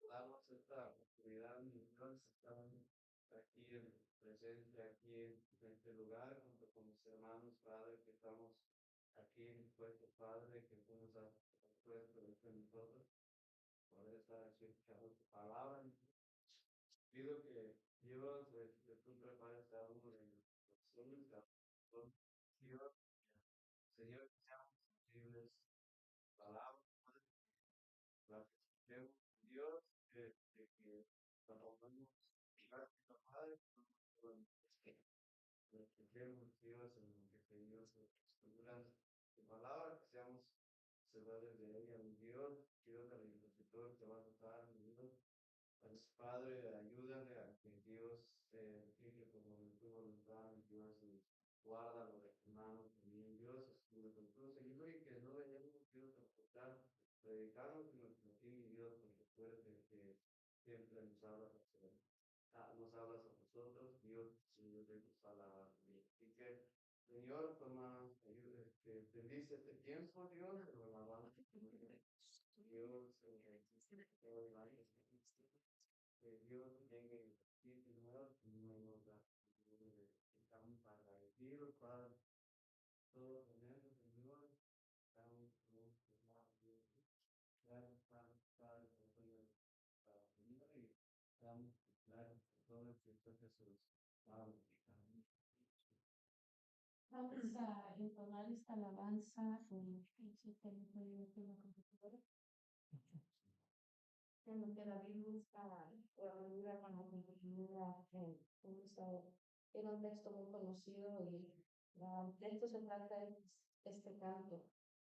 Damos esta oportunidad, Dios, estamos aquí en presencia, aquí en este lugar, junto con mis hermanos, Padre, que estamos aquí dispuestos, Padre, que tú nos has puesto entre nosotros, poder estar aquí escuchando tu palabra. Pido que Dios, que tú prepares cada uno de nuestros corazones, cada uno de Dios, Señor, que seamos sensibles a tu palabra, Padre, para que escuchemos, Dios, que cuando podamos gracias, Padre, que escuchemos, Dios, en lo que Señor, escrituras tu palabra, que seamos servidores de ella, mi Dios, quiero que el intercesor te va a tratar, mi Dios. Pues, Padre, ayúdale a que Dios fije como en tu voluntad, Dios, y guarda los hermanos también, Dios, estuve con todo Señor, y que no vayamos, Dios, a escuchar, predicarnos en nuestro fin, mi Dios, porque tú eres el que siempre nos hablas nos hablas a nosotros, Dios, Señor, de tus palabras. Así que, Señor, toma, ayuda, bendice este tiempo, Dios, lo alabamos, Dios, todo el año, que Dios tenga el espíritu nuevo, nuevos estamos agradecidos para todos tenemos, Señor, estamos muy Dios. Gracias, Padre, por todo para Señor y damos gracias por todo el Cristo Jesús. Amén. Vamos a entonar esta alabanza en su territorio de la computadora. En lo que David busca ayuda con la computadora en un texto muy conocido y de esto se trata este canto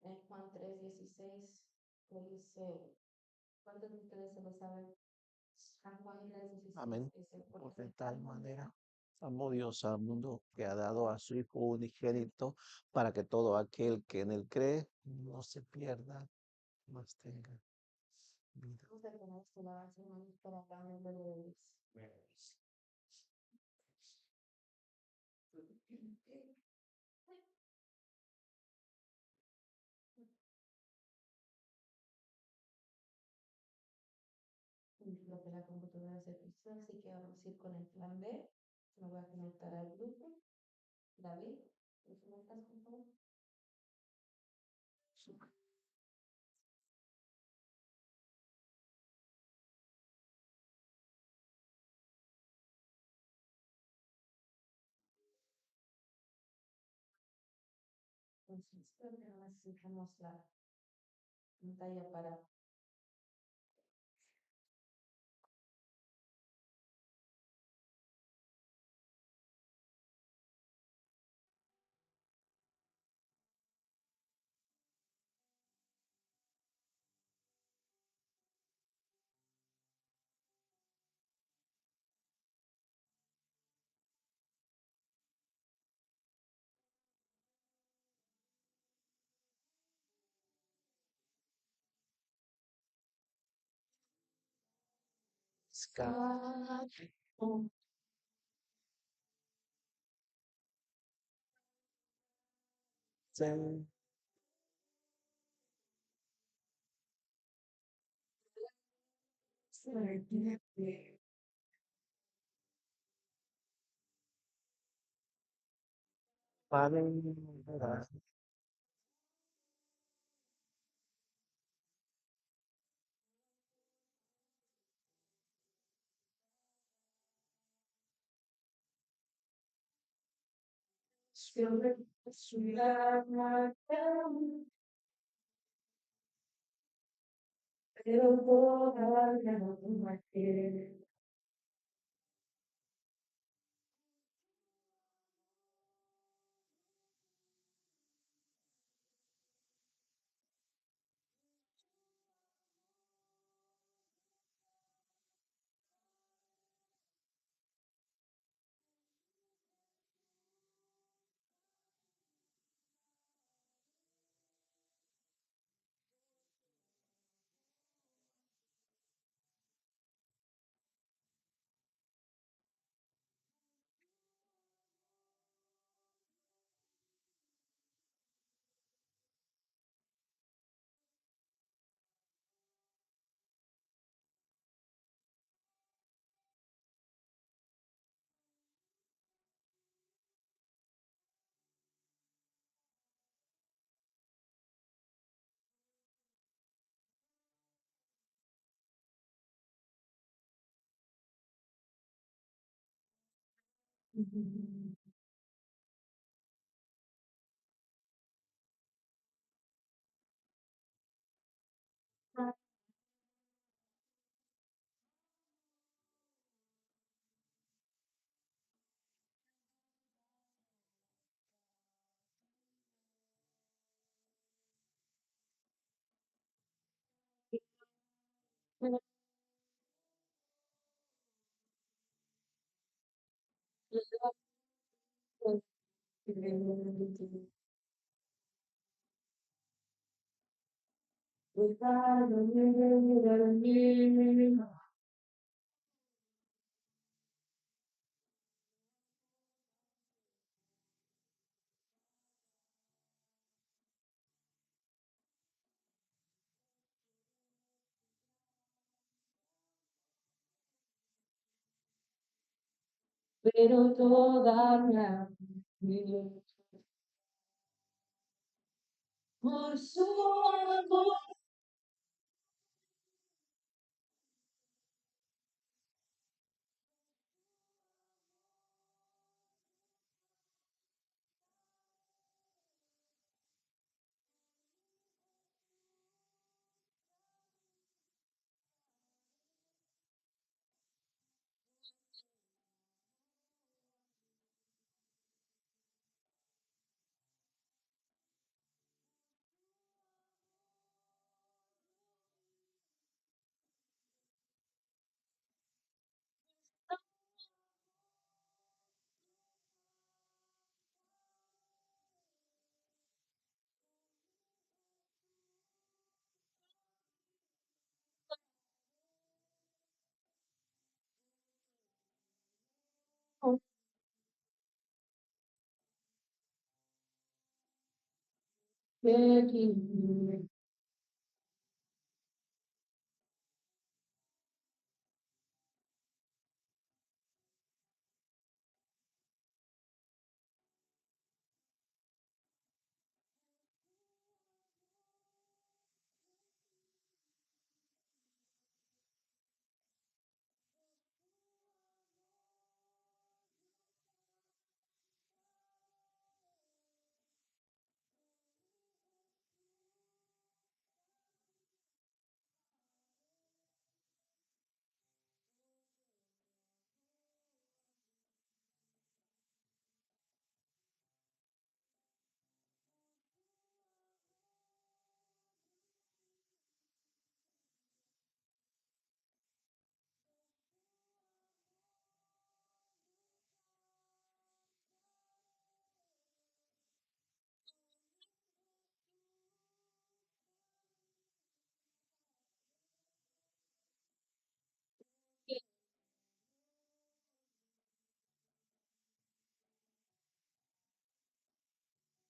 en Juan 3:16 que dice, ¿cuántos de ustedes se lo saben? Juan 3:16 Amén. dice, Por de tal manera amó Dios al mundo que ha dado a su Hijo unigénito para que todo aquel que en él cree no se pierda, mas tenga vida. vamos a tener esta alabanza, hermanos, para hablar en nombre de Dios. Lo que la computadora se frizó, así que vamos a ir con el plan B. Me voy a conectar al grupo. David, ¿me conectas, por favor? Entonces, creo que ahora necesitamos la pantalla para Escape. Padre, pero todavía no te Pero toda mi por su amor,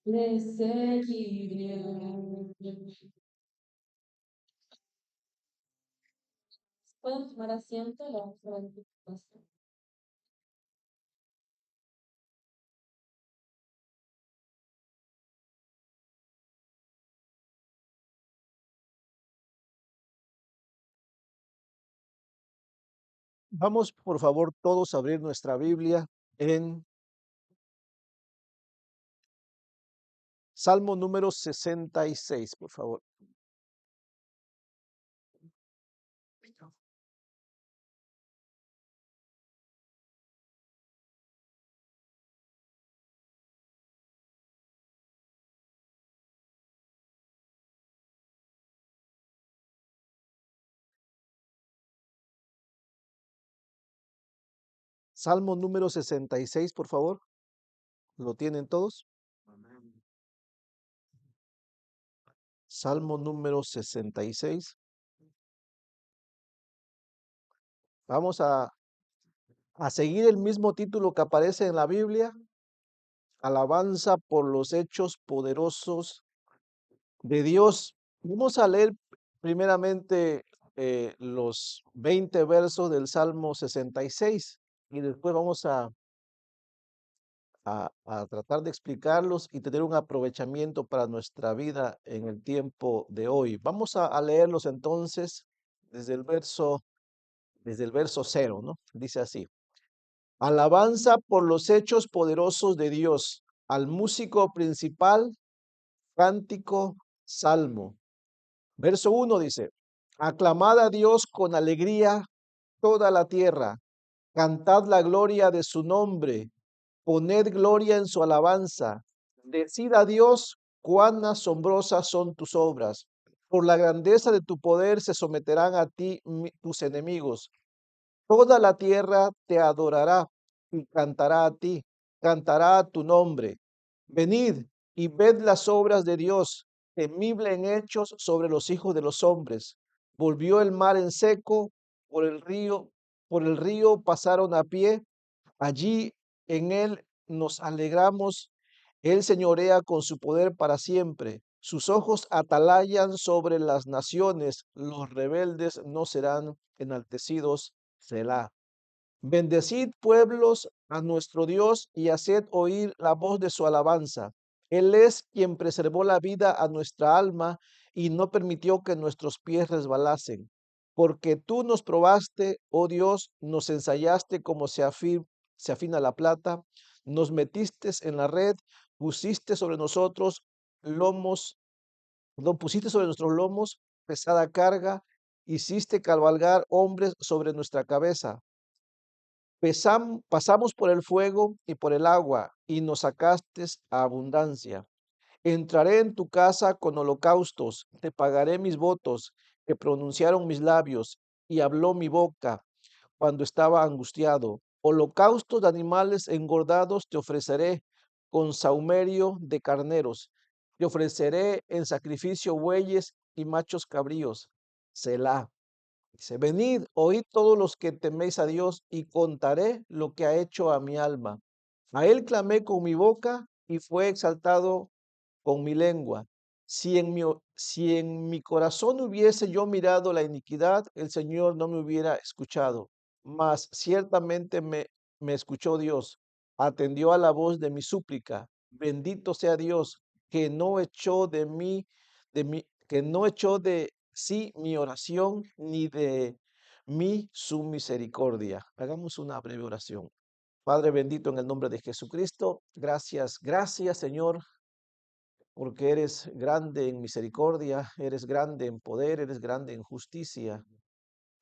le seguiré. Pueden tomar asiento, la vamos a ver qué pasa. Vamos, por favor, todos a abrir nuestra Biblia en Salmo número 66, por favor. Salmo número 66, por favor. ¿Lo tienen todos? Salmo número 66. Vamos a seguir el mismo título que aparece en la Biblia. Alabanza por los hechos poderosos de Dios. Vamos a leer primeramente los 20 versos del Salmo 66 y después vamos a tratar de explicarlos y tener un aprovechamiento para nuestra vida en el tiempo de hoy. Vamos a leerlos entonces desde el verso, desde el verso 0, ¿no? Dice así: Alabanza por los hechos poderosos de Dios. Al músico principal, cántico, salmo. Verso 1 dice, aclamad a Dios con alegría toda la tierra, cantad la gloria de su nombre, poned gloria en su alabanza, decid a Dios cuán asombrosas son tus obras. Por la grandeza de tu poder se someterán a ti tus enemigos. Toda la tierra te adorará y cantará a ti, cantará a tu nombre. Venid y ved las obras de Dios, temible en hechos sobre los hijos de los hombres. Volvió el mar en seco, por el río pasaron a pie, allí en él nos alegramos. Él señorea con su poder para siempre. Sus ojos atalayan sobre las naciones, los rebeldes no serán enaltecidos. Selah. Bendecid pueblos a nuestro Dios y haced oír la voz de su alabanza. Él es quien preservó la vida a nuestra alma y no permitió que nuestros pies resbalasen. Porque tú nos probaste, oh Dios, nos ensayaste como se afina la plata, nos metiste en la red, pusiste sobre nosotros lomos, lo pusiste sobre nuestros lomos pesada carga, hiciste cabalgar hombres sobre nuestra cabeza. Pasamos por el fuego y por el agua, y nos sacaste a abundancia. Entraré en tu casa con holocaustos, te pagaré mis votos, que pronunciaron mis labios, y habló mi boca cuando estaba angustiado. Holocaustos de animales engordados te ofreceré, con sahumerio de carneros. Te ofreceré en sacrificio bueyes y machos cabríos. Selah. Dice, venid, oíd todos los que teméis a Dios y contaré lo que ha hecho a mi alma. A él clamé con mi boca y fue exaltado con mi lengua. Si en mi corazón hubiese yo mirado la iniquidad, el Señor no me hubiera escuchado. Mas ciertamente me escuchó Dios, atendió a la voz de mi súplica. Bendito sea Dios, que no echó que no echó de sí mi oración, ni de mí su misericordia. Hagamos una breve oración. Padre bendito, en el nombre de Jesucristo, gracias, gracias Señor, porque eres grande en misericordia, eres grande en poder, eres grande en justicia.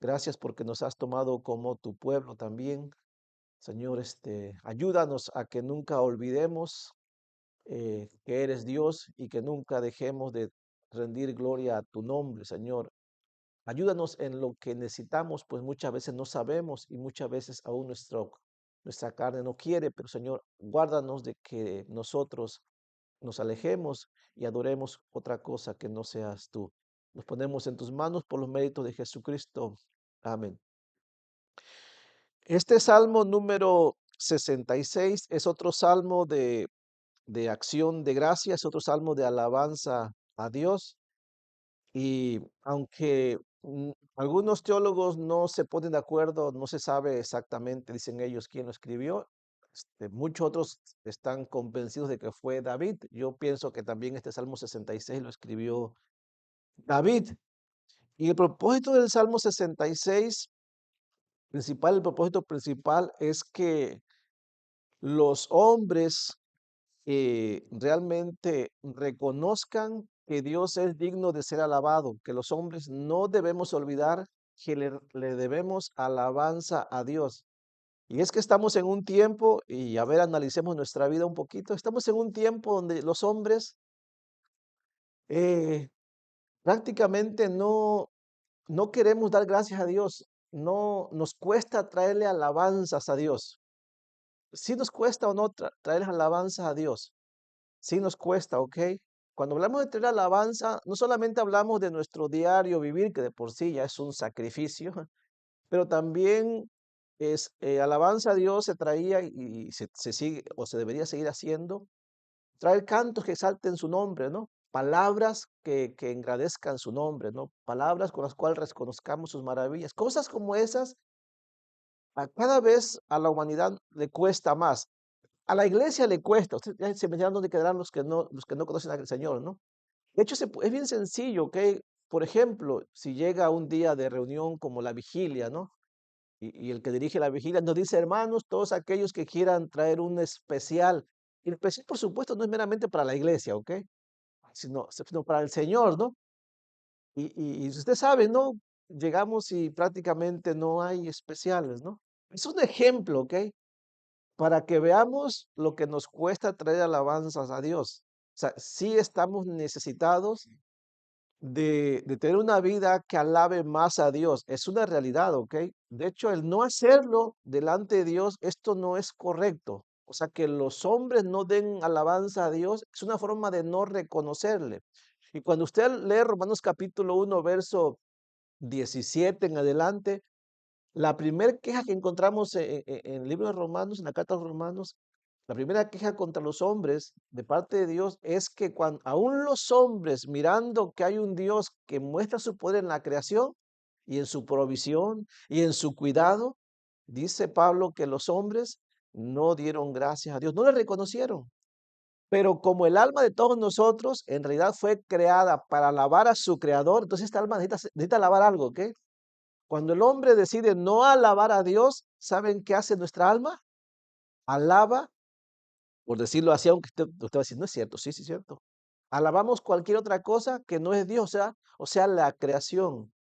Gracias porque nos has tomado como tu pueblo también. Señor, ayúdanos a que nunca olvidemos que eres Dios y que nunca dejemos de rendir gloria a tu nombre, Señor. Ayúdanos en lo que necesitamos, pues muchas veces no sabemos y muchas veces aún nuestra carne no quiere, pero Señor, guárdanos de que nosotros nos alejemos y adoremos otra cosa que no seas tú. Nos ponemos en tus manos por los méritos de Jesucristo. Amén. Este salmo número 66 es otro salmo de acción de gracias, otro salmo de alabanza a Dios. Y aunque algunos teólogos no se ponen de acuerdo, no se sabe exactamente, dicen ellos, quién lo escribió. Muchos otros están convencidos de que fue David. Yo pienso que también este Salmo 66 lo escribió David. Y el propósito del Salmo 66, el propósito principal es que los hombres realmente reconozcan que Dios es digno de ser alabado, que los hombres no debemos olvidar que le debemos alabanza a Dios. Y es que estamos en un tiempo, y a ver, analicemos nuestra vida un poquito, estamos en un tiempo donde los hombres eh, prácticamente no queremos dar gracias a Dios, no nos cuesta traerle alabanzas a Dios. Si nos cuesta o no traerle alabanzas a Dios. Sí nos cuesta, ¿ok? Cuando hablamos de traer alabanza, no solamente hablamos de nuestro diario vivir, que de por sí ya es un sacrificio, pero también es alabanza a Dios se traía y se sigue o se debería seguir haciendo, traer cantos que exalten su nombre, ¿no? Palabras que engrandezcan su nombre, ¿no? Palabras con las cuales reconozcamos sus maravillas. Cosas como esas, a cada vez a la humanidad le cuesta más. A la iglesia le cuesta, usted ya se imaginan dónde quedarán los que no conocen al Señor, ¿no? De hecho, es bien sencillo, ¿ok? Por ejemplo, si llega un día de reunión como la vigilia, ¿no? y el que dirige la vigilia nos dice, hermanos, todos aquellos que quieran traer un especial, y el especial, por supuesto, no es meramente para la iglesia, ¿ok? Sino para el Señor, ¿no? Y usted sabe, ¿no? Llegamos y prácticamente no hay especiales, ¿no? Es un ejemplo, ¿ok? Para que veamos lo que nos cuesta traer alabanzas a Dios. O sea, sí estamos necesitados de tener una vida que alabe más a Dios. Es una realidad, ¿ok? De hecho, el no hacerlo delante de Dios, esto no es correcto. O sea, que los hombres no den alabanza a Dios es una forma de no reconocerle. Y cuando usted lee Romanos capítulo 1, verso 17 en adelante, la primera queja que encontramos en el libro de Romanos, en la carta de los Romanos, la primera queja contra los hombres de parte de Dios es que cuando aún los hombres, mirando que hay un Dios que muestra su poder en la creación y en su provisión y en su cuidado, dice Pablo que los hombres no dieron gracias a Dios, no le reconocieron. Pero como el alma de todos nosotros en realidad fue creada para alabar a su creador, entonces esta alma necesita alabar algo, ¿ok? Cuando el hombre decide no alabar a Dios, ¿saben qué hace nuestra alma? Alaba, por decirlo así, aunque usted va a decir, no es cierto, sí, sí es cierto. Alabamos cualquier otra cosa que no es Dios, o sea, la creación.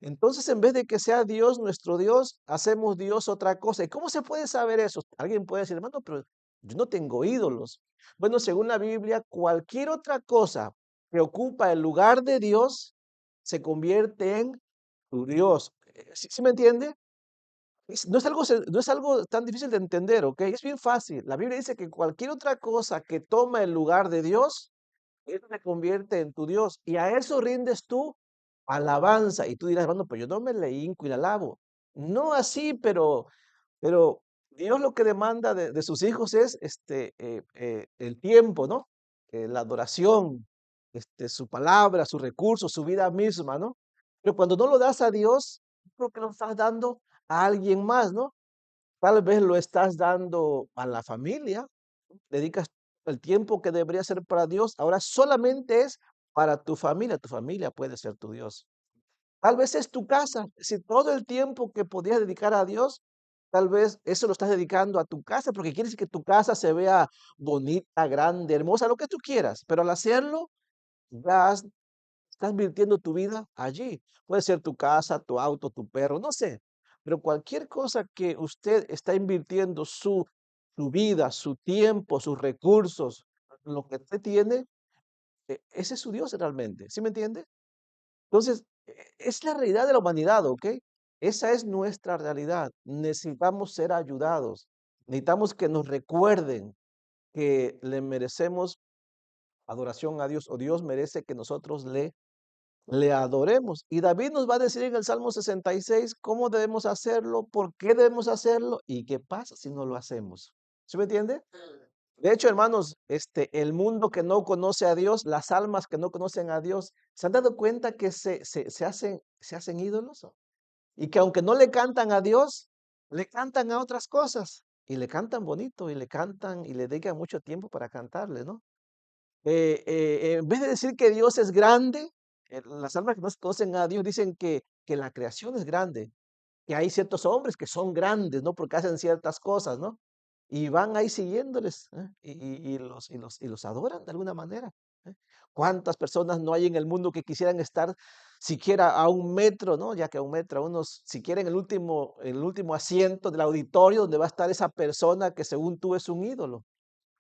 Entonces, en vez de que sea Dios nuestro Dios, hacemos Dios otra cosa. ¿Y cómo se puede saber eso? Alguien puede decir, hermano, pero yo no tengo ídolos. Bueno, según la Biblia, cualquier otra cosa que ocupa el lugar de Dios se convierte en tu Dios. ¿Sí me entiende? No es algo tan difícil de entender, ¿ok? Es bien fácil. La Biblia dice que cualquier otra cosa que toma el lugar de Dios, eso se convierte en tu Dios. Y a eso rindes tú alabanza. Y tú dirás, hermano, pues yo no me le hinco y la alabo. No así, pero Dios lo que demanda de sus hijos es el tiempo, ¿no? La adoración, su palabra, sus recursos, su vida misma, ¿no? Pero cuando no lo das a Dios, creo que lo estás dando a alguien más, ¿no? Tal vez lo estás dando a la familia, dedicas el tiempo que debería ser para Dios, ahora solamente es para tu familia puede ser tu Dios. Tal vez es tu casa, si todo el tiempo que podías dedicar a Dios, tal vez eso lo estás dedicando a tu casa, porque quieres que tu casa se vea bonita, grande, hermosa, lo que tú quieras, pero al hacerlo, ya estás virtiendo tu vida allí. Puede ser tu casa, tu auto, tu perro, no sé. Pero cualquier cosa que usted está invirtiendo su vida, su tiempo, sus recursos, lo que usted tiene, ese es su Dios realmente. ¿Sí me entiende? Entonces, es la realidad de la humanidad, ¿ok? Esa es nuestra realidad. Necesitamos ser ayudados. Necesitamos que nos recuerden que le merecemos adoración a Dios o Dios merece que nosotros le adoremos. Y David nos va a decir en el Salmo 66 cómo debemos hacerlo, por qué debemos hacerlo y qué pasa si no lo hacemos. ¿Sí me entiende? De hecho, hermanos, el mundo que no conoce a Dios, las almas que no conocen a Dios, ¿se han dado cuenta que se hacen ídolos? Y que aunque no le cantan a Dios, le cantan a otras cosas. Y le cantan bonito, y le cantan, y le dedican mucho tiempo para cantarle, ¿no? En vez de decir que Dios es grande, las almas que no conocen a Dios dicen que la creación es grande, que hay ciertos hombres que son grandes, ¿no? Porque hacen ciertas cosas, ¿no? Y van ahí siguiéndoles, ¿eh? Y los adoran de alguna manera, ¿eh? ¿Cuántas personas no hay en el mundo que quisieran estar siquiera a 1 metro, ¿no? Ya que a 1 metro, a unos, siquiera en el último asiento del auditorio donde va a estar esa persona que según tú es un ídolo?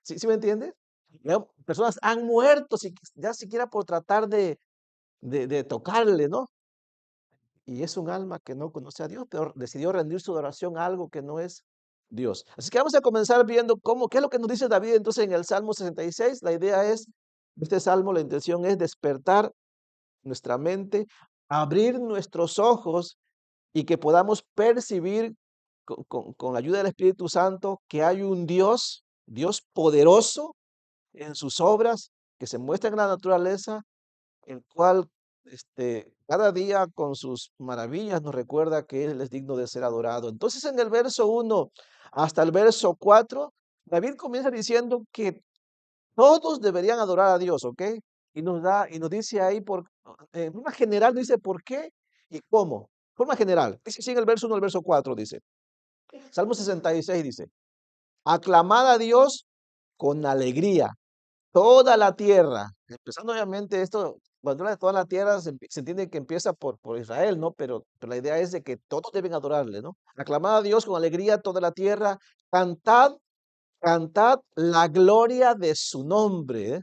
¿Sí me entiendes? Ya personas han muerto ya siquiera por tratar de tocarle, ¿no? Y es un alma que no conoce a Dios, pero decidió rendir su adoración a algo que no es Dios. Así que vamos a comenzar viendo qué es lo que nos dice David entonces en el Salmo 66. La idea es, este salmo, la intención es despertar nuestra mente, abrir nuestros ojos y que podamos percibir con la ayuda del Espíritu Santo que hay un Dios poderoso en sus obras, que se muestra en la naturaleza, el cual cada día con sus maravillas nos recuerda que Él es digno de ser adorado. Entonces en el verso 1 hasta el verso 4, David comienza diciendo que todos deberían adorar a Dios, ¿ok? Y nos dice ahí, en forma general, nos dice por qué y cómo. Forma general. Dice así en el verso 1 al verso 4, dice. Salmo 66 dice, aclamad a Dios con alegría, toda la tierra. Empezando obviamente esto, cuando habla de toda la tierra se entiende que empieza por Israel, ¿no? Pero la idea es de que todos deben adorarle, ¿no? Aclamad a Dios con alegría, toda la tierra. Cantad, cantad la gloria de su nombre.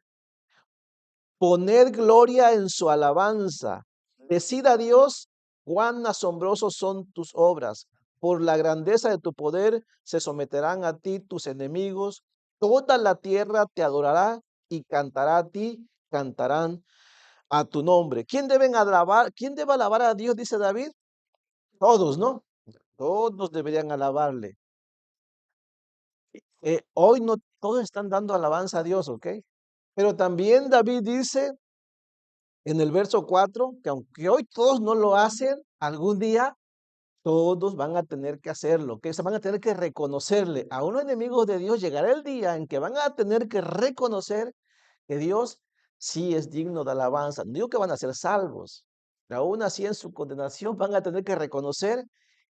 Poned gloria en su alabanza. Decid a Dios cuán asombrosos son tus obras. Por la grandeza de tu poder se someterán a ti tus enemigos. Toda la tierra te adorará y cantará a ti, cantarán a tu nombre. ¿Quién deben alabar? ¿Quién debe alabar a Dios? Dice David. Todos, ¿no? Todos deberían alabarle. Hoy no todos están dando alabanza a Dios, ¿ok? Pero también David dice en el verso 4, que aunque hoy todos no lo hacen, algún día todos van a tener que hacerlo, que se van a tener que reconocerle. A unos enemigos de Dios llegará el día en que van a tener que reconocer que Dios sí es digno de alabanza. No digo que van a ser salvos, pero aún así en su condenación van a tener que reconocer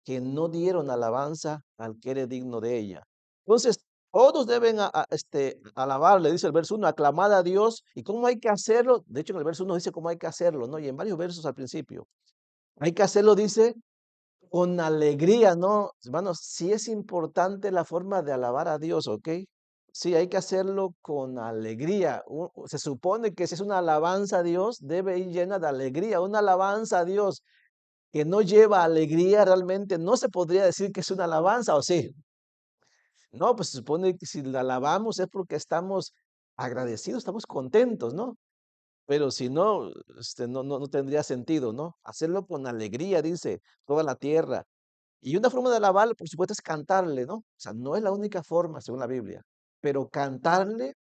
que no dieron alabanza al que era digno de ella. Entonces, todos deben alabarle, dice el verso 1, aclamar a Dios. ¿Y cómo hay que hacerlo? De hecho, en el verso 1 dice cómo hay que hacerlo, ¿no? Y en varios versos al principio. Hay que hacerlo, dice, con alegría, ¿no? Hermanos, sí es importante la forma de alabar a Dios, ¿ok? Sí, hay que hacerlo con alegría. Se supone que si es una alabanza a Dios, debe ir llena de alegría. Una alabanza a Dios que no lleva alegría realmente no se podría decir que es una alabanza, ¿o sí? No, pues se supone que si la alabamos es porque estamos agradecidos, estamos contentos, ¿no? Pero si no, no tendría sentido, ¿no? Hacerlo con alegría, dice toda la tierra. Y una forma de alabarle, por supuesto, es cantarle, ¿no? O sea, no es la única forma, según la Biblia, pero cantarle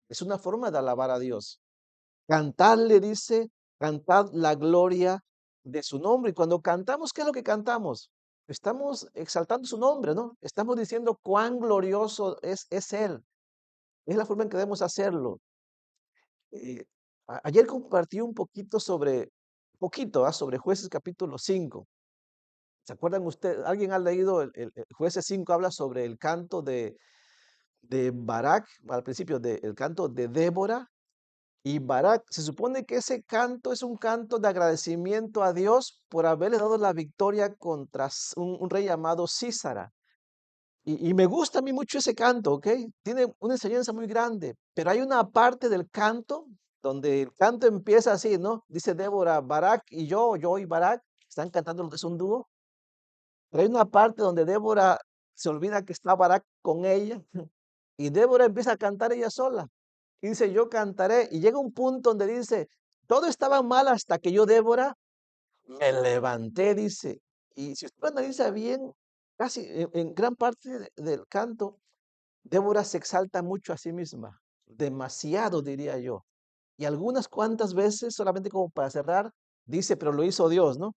es una forma de alabar a Dios. Cantarle, dice, cantad la gloria de su nombre. Y cuando cantamos, ¿qué es lo que cantamos? Estamos exaltando su nombre, ¿no? Estamos diciendo cuán glorioso es Él. Es la forma en que debemos hacerlo. Eh, Ayer compartí un poquito sobre Jueces capítulo 5. ¿Se acuerdan ustedes? ¿Alguien ha leído el Jueces 5? Habla sobre el canto de Barak, al principio del canto de Débora y Barak. Se supone que ese canto es un canto de agradecimiento a Dios por haberle dado la victoria contra un rey llamado Sísara. Y me gusta a mí mucho ese canto, ¿ok? Tiene una enseñanza muy grande, pero hay una parte del canto donde el canto empieza así, ¿no? Dice Débora, Barak y yo y Barak, están cantando lo que es un dúo. Pero hay una parte donde Débora se olvida que está Barak con ella y Débora empieza a cantar ella sola. Y dice, yo cantaré. Y llega un punto donde dice, todo estaba mal hasta que yo, Débora, me levanté, dice. Y si usted analiza bien, casi en gran parte del canto, Débora se exalta mucho a sí misma, demasiado diría yo. Y algunas cuantas veces, solamente como para cerrar, dice, pero lo hizo Dios, ¿no?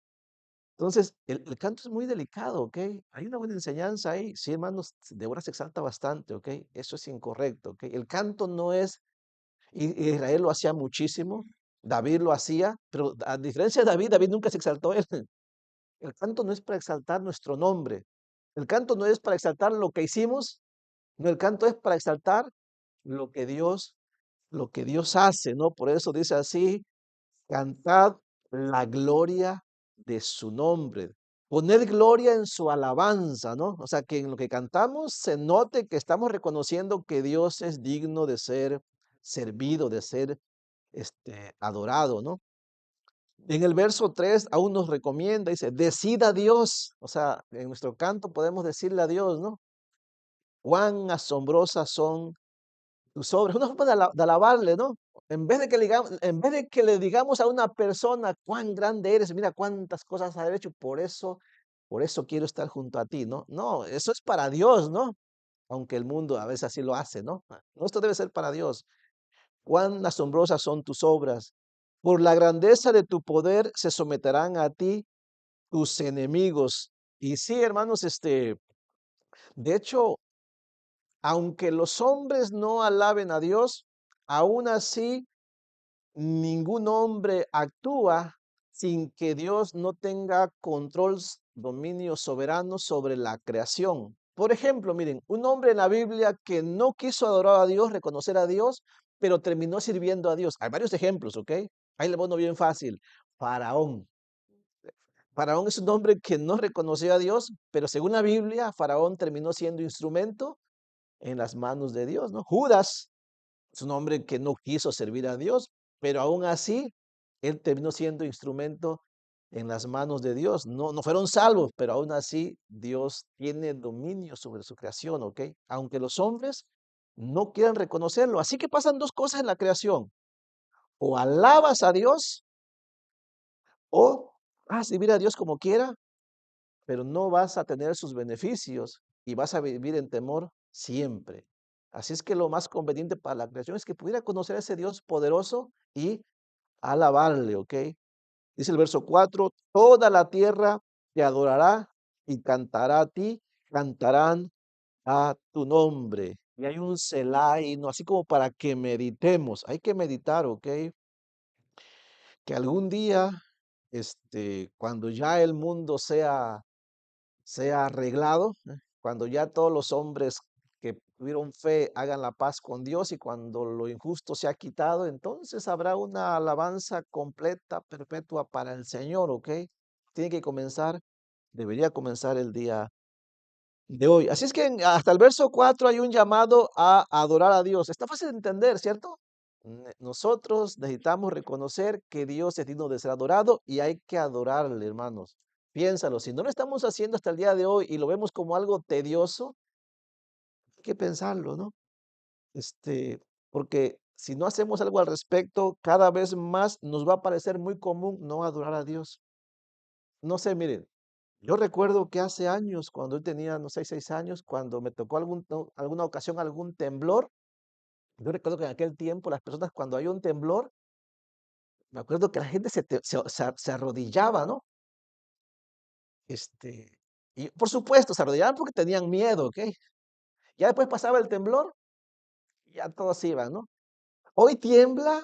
Entonces, el canto es muy delicado, ¿ok? Hay una buena enseñanza ahí. Sí, hermanos, Débora se exalta bastante, ¿ok? Eso es incorrecto, ¿ok? El canto no es, y Israel lo hacía muchísimo, David lo hacía, pero a diferencia de David, David nunca se exaltó él. El canto no es para exaltar nuestro nombre. El canto no es para exaltar lo que hicimos, no, el canto es para exaltar lo que Dios, lo que Dios hace, ¿no? Por eso dice así, cantad la gloria de su nombre. Poned gloria en su alabanza, ¿no? O sea, que en lo que cantamos se note que estamos reconociendo que Dios es digno de ser servido, de ser adorado, ¿no? En el verso 3 aún nos recomienda, dice, decida a Dios. O sea, en nuestro canto podemos decirle a Dios, ¿no? Cuán asombrosas son tus obras. Una forma de alabarle, ¿no? En vez de que le digamos a una persona cuán grande eres, mira cuántas cosas has hecho, por eso quiero estar junto a ti, ¿no? No, eso es para Dios, ¿no? Aunque el mundo a veces así lo hace, ¿no? No, esto debe ser para Dios. Cuán asombrosas son tus obras. Por la grandeza de tu poder se someterán a ti tus enemigos. Y sí, hermanos, de hecho, aunque los hombres no alaben a Dios, aún así ningún hombre actúa sin que Dios no tenga control, dominio soberano sobre la creación. Por ejemplo, miren, un hombre en la Biblia que no quiso adorar a Dios, reconocer a Dios, pero terminó sirviendo a Dios. Hay varios ejemplos, ¿ok? Ahí le pongo bien fácil. Faraón. Faraón es un hombre que no reconoció a Dios, pero según la Biblia, Faraón terminó siendo instrumento en las manos de Dios, ¿no? Judas es un hombre que no quiso servir a Dios, pero aún así, él terminó siendo instrumento en las manos de Dios. No, no fueron salvos, pero aún así Dios tiene dominio sobre su creación, ¿ok? Aunque los hombres no quieran reconocerlo. Así que pasan dos cosas en la creación. O alabas a Dios o vas a servir a Dios como quiera, pero no vas a tener sus beneficios y vas a vivir en temor siempre. Así es que lo más conveniente para la creación es que pudiera conocer a ese Dios poderoso y alabarle, ¿ok? Dice el verso 4, toda la tierra te adorará y cantará a ti, cantarán a tu nombre. Y hay un Selah ahí, ¿no? Así como para que meditemos, hay que meditar, ¿ok? Que algún día, cuando ya el mundo sea arreglado, cuando ya todos los hombres que tuvieron fe hagan la paz con Dios y cuando lo injusto se ha quitado, entonces habrá una alabanza completa, perpetua para el Señor, ¿ok? Tiene que comenzar, debería comenzar el día de hoy. Así es que hasta el verso 4 hay un llamado a adorar a Dios. Está fácil de entender, ¿cierto? Nosotros necesitamos reconocer que Dios es digno de ser adorado y hay que adorarle, hermanos. Piénsalo, si no lo estamos haciendo hasta el día de hoy y lo vemos como algo tedioso, hay que pensarlo, ¿no? Porque si no hacemos algo al respecto, cada vez más nos va a parecer muy común no adorar a Dios. No sé, miren, yo recuerdo que hace años, cuando yo tenía, no sé, 6 años, cuando me tocó alguna ocasión algún temblor, yo recuerdo que en aquel tiempo las personas cuando hay un temblor, me acuerdo que la gente se arrodillaba, ¿no? Este, y por supuesto, se arrodillaban porque tenían miedo, ¿ok? Ya después pasaba el temblor, y ya todos iban, ¿no? Hoy tiembla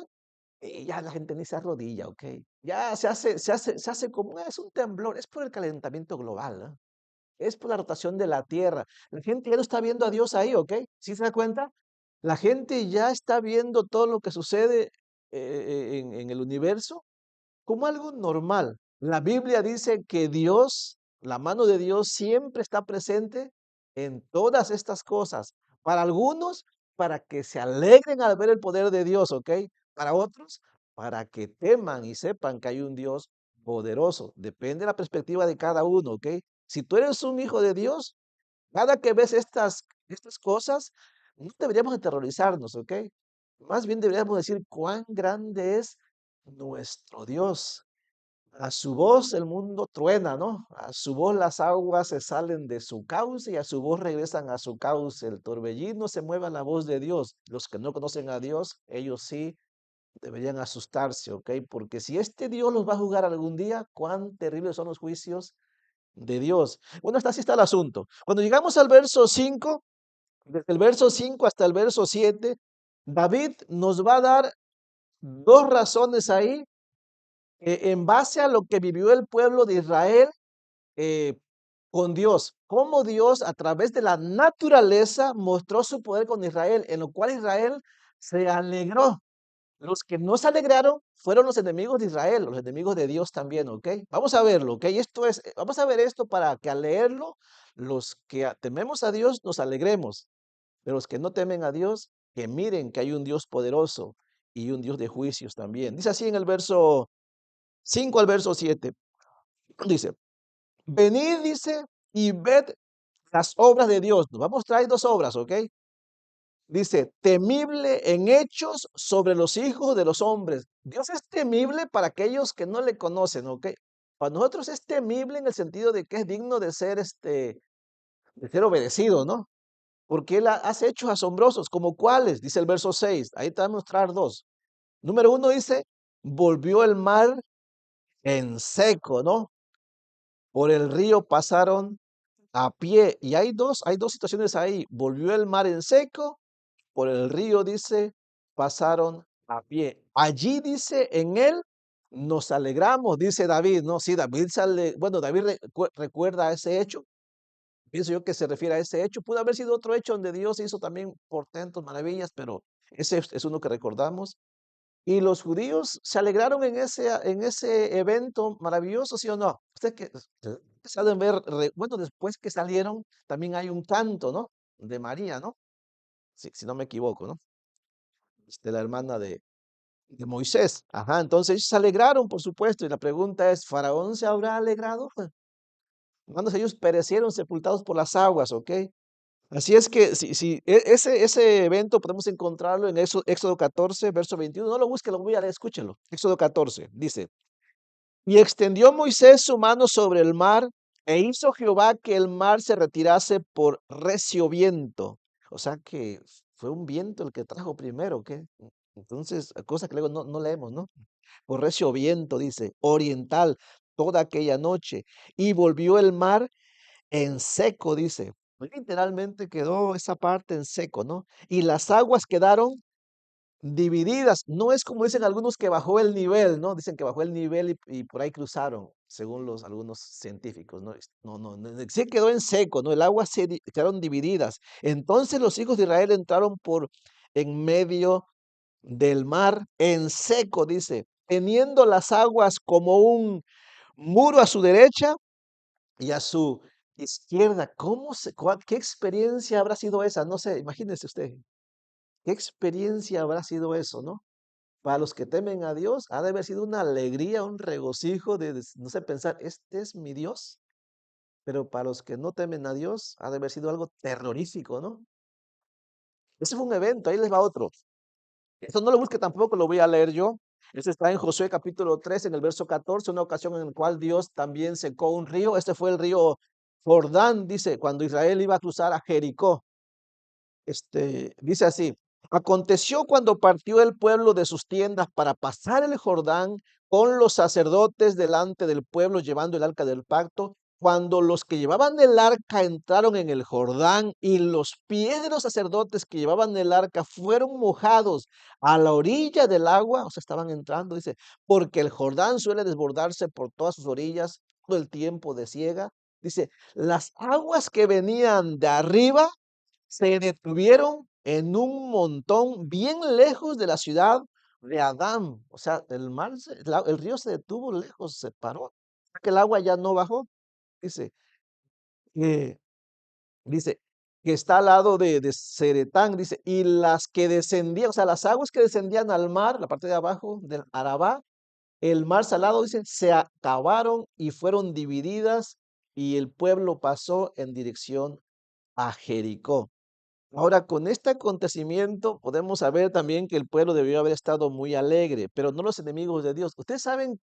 y ya la gente ni se arrodilla, ¿ok? Ya se hace como, es un temblor, es por el calentamiento global, ¿no? Es por la rotación de la Tierra. La gente ya no está viendo a Dios ahí, ¿ok? ¿Sí se da cuenta? La gente ya está viendo todo lo que sucede en el universo como algo normal. La Biblia dice que Dios, la mano de Dios siempre está presente en todas estas cosas. Para algunos, para que se alegren al ver el poder de Dios, ¿ok? Para otros, para que teman y sepan que hay un Dios poderoso. Depende de la perspectiva de cada uno, ¿ok? Si tú eres un hijo de Dios, cada que ves estas cosas, no deberíamos aterrorizarnos, ¿ok? Más bien deberíamos decir cuán grande es nuestro Dios. A su voz el mundo truena, ¿no? A su voz las aguas se salen de su cauce y a su voz regresan a su cauce. El torbellino se mueve a la voz de Dios. Los que no conocen a Dios, ellos sí deberían asustarse, ¿ok? Porque si este Dios los va a juzgar algún día, cuán terribles son los juicios de Dios. Bueno, así está el asunto. Cuando llegamos al verso 5, desde el verso 5 hasta el verso 7, David nos va a dar dos razones ahí en base a lo que vivió el pueblo de Israel eh, con Dios, cómo Dios a través de la naturaleza mostró su poder con Israel, en lo cual Israel se alegró. Los que no se alegraron fueron los enemigos de Israel, los enemigos de Dios también, ¿ok? Vamos a verlo, ¿ok? Vamos a ver esto para que al leerlo, los que tememos a Dios nos alegremos, pero los que no temen a Dios, que miren que hay un Dios poderoso y un Dios de juicios también. Dice así en el verso 5 al verso 7. Dice, venid, dice, y ved las obras de Dios. Nos va a mostrar dos obras, ¿ok? Dice, temible en hechos sobre los hijos de los hombres. Dios es temible para aquellos que no le conocen, ¿ok? Para nosotros es temible en el sentido de que es digno de ser obedecido, ¿no? Porque Él hace hechos asombrosos, como cuáles, dice el verso 6. Ahí te va a mostrar dos. Número 1 dice, volvió el mar en seco, ¿no? Por el río pasaron a pie. Y hay dos situaciones ahí. Volvió el mar en seco, por el río, dice, pasaron a pie. Allí dice, en él nos alegramos, dice David, ¿no? Sí, David bueno, David recuerda ese hecho. Pienso yo que se refiere a ese hecho. Pudo haber sido otro hecho donde Dios hizo también portentos, maravillas, pero ese es uno que recordamos. Y los judíos se alegraron en ese evento maravilloso, ¿sí o no? Ustedes que saben ver, bueno, después que salieron, también hay un canto, ¿no? De María, ¿no? Si no me equivoco, ¿no? La hermana de Moisés. Ajá, entonces ellos se alegraron, por supuesto, y la pregunta es, ¿Faraón se habrá alegrado? Hermanos, ellos perecieron sepultados por las aguas, ¿ok? Así es que si ese evento podemos encontrarlo en Éxodo 14, verso 21. No lo busquen, lo voy a leer, escúchenlo. Éxodo 14 dice, y extendió Moisés su mano sobre el mar, e hizo Jehová que el mar se retirase por recio viento. O sea que fue un viento el que trajo primero, ¿qué? Entonces, cosa que luego no leemos, ¿no? Por recio viento, dice, oriental, toda aquella noche. Y volvió el mar en seco, dice. Literalmente quedó esa parte en seco, ¿no? Y las aguas quedaron divididas. No es como dicen algunos que bajó el nivel, ¿no? Dicen que bajó el nivel y por ahí cruzaron, según algunos científicos, ¿no? No, sí quedó en seco, ¿no? El agua quedaron divididas. Entonces los hijos de Israel entraron por en medio del mar en seco, dice, teniendo las aguas como un muro a su derecha y a su izquierda. ¿Qué experiencia habrá sido esa? No sé, imagínese usted, ¿qué experiencia habrá sido eso, no? Para los que temen a Dios, ha de haber sido una alegría, un regocijo no sé, pensar, este es mi Dios. Pero para los que no temen a Dios, ha de haber sido algo terrorífico, ¿no? Ese fue un evento, ahí les va otro. Esto no lo busque tampoco, lo voy a leer yo. Este está en Josué capítulo 3, en el verso 14, una ocasión en la cual Dios también secó un río. Este fue el río Jordán, dice, cuando Israel iba a cruzar a Jericó. Dice así, aconteció cuando partió el pueblo de sus tiendas para pasar el Jordán con los sacerdotes delante del pueblo llevando el arca del pacto, cuando los que llevaban el arca entraron en el Jordán y los pies de los sacerdotes que llevaban el arca fueron mojados a la orilla del agua, o sea, estaban entrando, dice, porque el Jordán suele desbordarse por todas sus orillas todo el tiempo de siega. Dice, las aguas que venían de arriba se detuvieron en un montón bien lejos de la ciudad de Adán. O sea, el río se detuvo lejos, se paró. Que el agua ya no bajó. Dice, que, dice que está al lado de Ceretán, dice, y las que descendían, o sea, las aguas que descendían al mar, la parte de abajo del Arabá, el mar salado, dice, se acabaron y fueron divididas y el pueblo pasó en dirección a Jericó. Ahora, con este acontecimiento podemos saber también que el pueblo debió haber estado muy alegre, pero no los enemigos de Dios. ¿Ustedes saben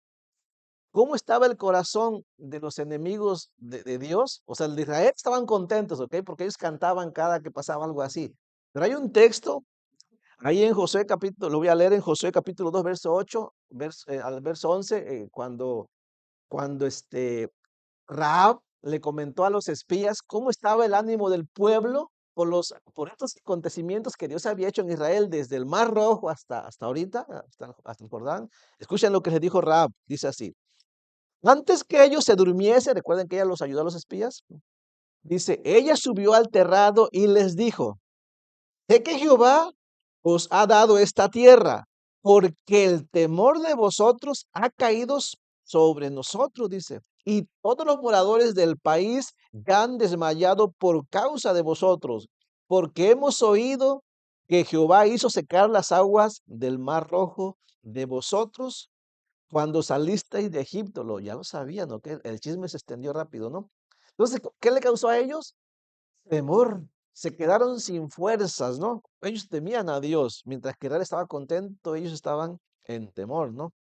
cómo estaba el corazón de los enemigos de Dios? O sea, el de Israel estaban contentos, ¿ok? Porque ellos cantaban cada que pasaba algo así. Pero hay un texto ahí en Josué capítulo, lo voy a leer en Josué capítulo 2, verso 8, al verso 11, cuando Rahab le comentó a los espías cómo estaba el ánimo del pueblo por estos acontecimientos que Dios había hecho en Israel desde el Mar Rojo hasta ahorita, hasta el Jordán. Escuchen lo que les dijo Rahab, dice así. Antes que ellos se durmiesen, recuerden que ella los ayudó a los espías, dice, ella subió al terrado y les dijo, sé que Jehová os ha dado esta tierra, porque el temor de vosotros ha caído sobre nosotros, dice, y todos los moradores del país ya han desmayado por causa de vosotros, porque hemos oído que Jehová hizo secar las aguas del mar rojo de vosotros cuando salisteis de Egipto. Ya lo sabían, ¿no? Que el chisme se extendió rápido, ¿no? Entonces, ¿qué le causó a ellos? Temor. Se quedaron sin fuerzas, ¿no? Ellos temían a Dios, mientras que Israel estaba contento, ellos estaban en temor, ¿no?